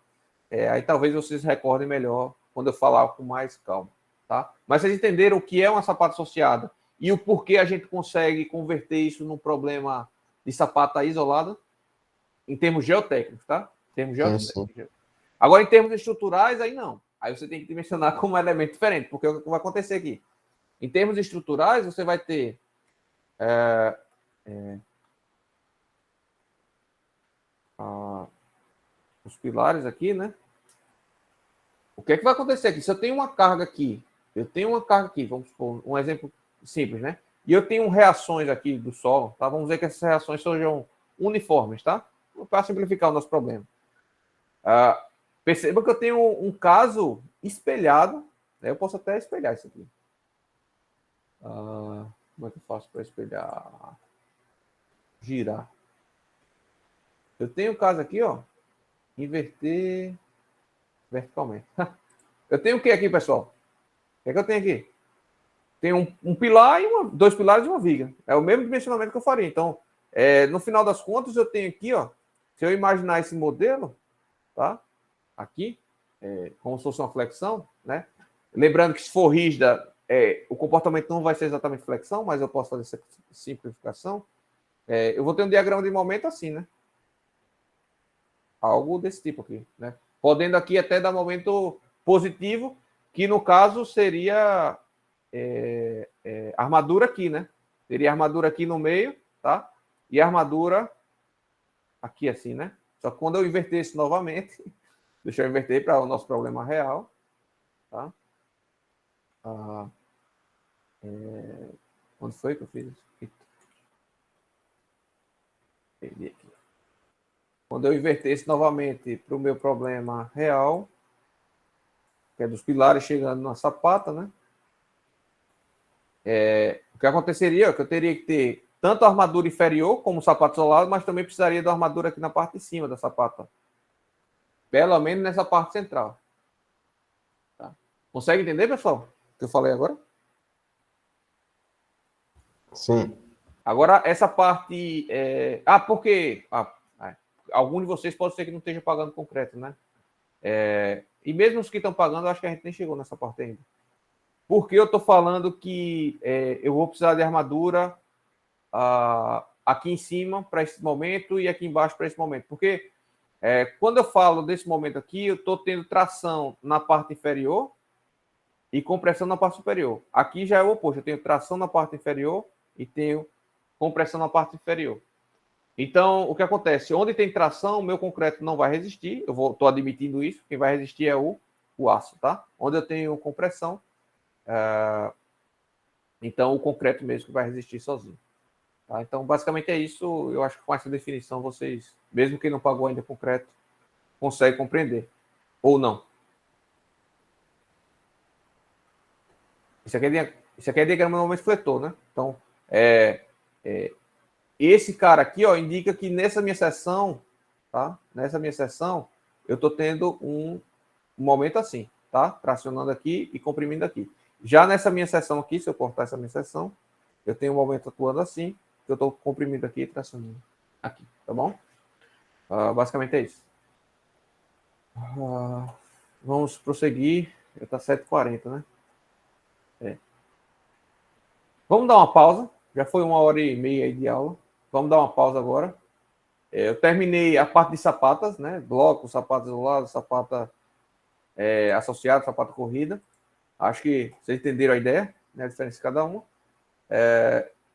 Speaker 1: aí talvez vocês recordem melhor quando eu falar com mais calma, tá? Mas vocês entenderam o que é uma sapata associada e o porquê a gente consegue converter isso num problema de sapata isolada em termos geotécnicos, tá? Em termos geotécnicos.
Speaker 3: Sim.
Speaker 1: Agora, em termos estruturais, aí não. Aí você tem que dimensionar como um elemento diferente, porque o que vai acontecer aqui? Em termos estruturais, você vai ter os pilares aqui, né? O que é que vai acontecer aqui? Se eu tenho uma carga aqui, vamos supor, um exemplo simples, né? E eu tenho reações aqui do solo, tá? Vamos dizer que essas reações sejam uniformes, tá? Para simplificar o nosso problema. Perceba que eu tenho um caso espelhado, né? Eu posso até espelhar isso aqui. Como é que eu faço para espelhar? Girar. Eu tenho um caso aqui, ó. Inverter verticalmente. Eu tenho o que aqui, pessoal? O que é que eu tenho aqui? Tem um pilar e dois pilares e uma viga. É o mesmo dimensionamento que eu faria. Então, no final das contas, eu tenho aqui, ó. Se eu imaginar esse modelo, tá? Aqui, como se fosse uma flexão, né? Lembrando que se for rígida, o comportamento não vai ser exatamente flexão, mas eu posso fazer essa simplificação. Eu vou ter um diagrama de momento assim, né? Algo desse tipo aqui, né? Podendo aqui até dar momento positivo, que no caso seria armadura aqui, né? Teria armadura aqui no meio, tá? E armadura aqui assim, né? Só que quando eu inverter isso novamente, deixa eu inverter para o nosso problema real, tá? Onde foi que eu fiz isso? Perdi aqui. Quando eu inverter isso novamente para o meu problema real, que é dos pilares chegando na sapata, né? O que aconteceria é que eu teria que ter tanto a armadura inferior como o sapato isolado, mas também precisaria da armadura aqui na parte de cima da sapata. Pelo menos nessa parte central. Tá? Consegue entender, pessoal? O que eu falei agora?
Speaker 3: Sim.
Speaker 1: Agora, essa parte... porque... algum de vocês pode ser que não esteja pagando concreto, né? E mesmo os que estão pagando, eu acho que a gente nem chegou nessa parte ainda. Porque eu estou falando que eu vou precisar de armadura aqui em cima para esse momento e aqui embaixo para esse momento. Porque quando eu falo desse momento aqui, eu estou tendo tração na parte inferior e compressão na parte superior. Aqui já é o oposto. Eu tenho tração na parte inferior e tenho compressão na parte inferior. Então, o que acontece? Onde tem tração, o meu concreto não vai resistir. Eu estou admitindo isso. Quem vai resistir é o aço, tá? Onde eu tenho compressão, então o concreto mesmo que vai resistir sozinho. Tá? Então, basicamente é isso. Eu acho que com essa definição vocês, mesmo quem não pagou ainda concreto, consegue compreender. Ou não. Isso aqui é diagrama de momento fletor, né? Então, esse cara aqui, ó, indica que nessa minha seção tá? Nessa minha sessão, eu estou tendo um momento assim, tá? Tracionando aqui e comprimindo aqui. Já nessa minha sessão aqui, se eu cortar essa minha sessão, eu tenho um momento atuando assim, que eu estou comprimindo aqui e tracionando aqui, tá bom? Basicamente é isso. Vamos prosseguir. Está 7h40, né? Vamos dar uma pausa. Já foi 1h30 aí de aula. Vamos dar uma pausa agora. Eu terminei a parte de sapatas, né? Bloco, sapato isolado, sapata associado, sapato corrida. Acho que vocês entenderam a ideia, né? A diferença de cada uma.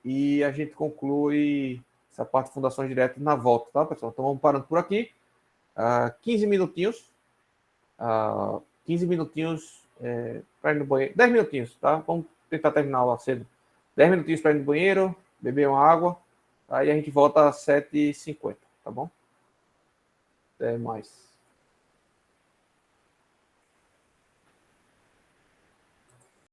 Speaker 1: E a gente conclui essa parte de fundações diretas na volta, tá, pessoal? Então vamos parando por aqui. 15 minutinhos. 15 minutinhos para ir no banheiro. 10 minutinhos, tá? Vamos tentar terminar lá cedo. 10 minutinhos para ir no banheiro, beber uma água. Aí a gente volta às 7h50, tá bom? Até mais.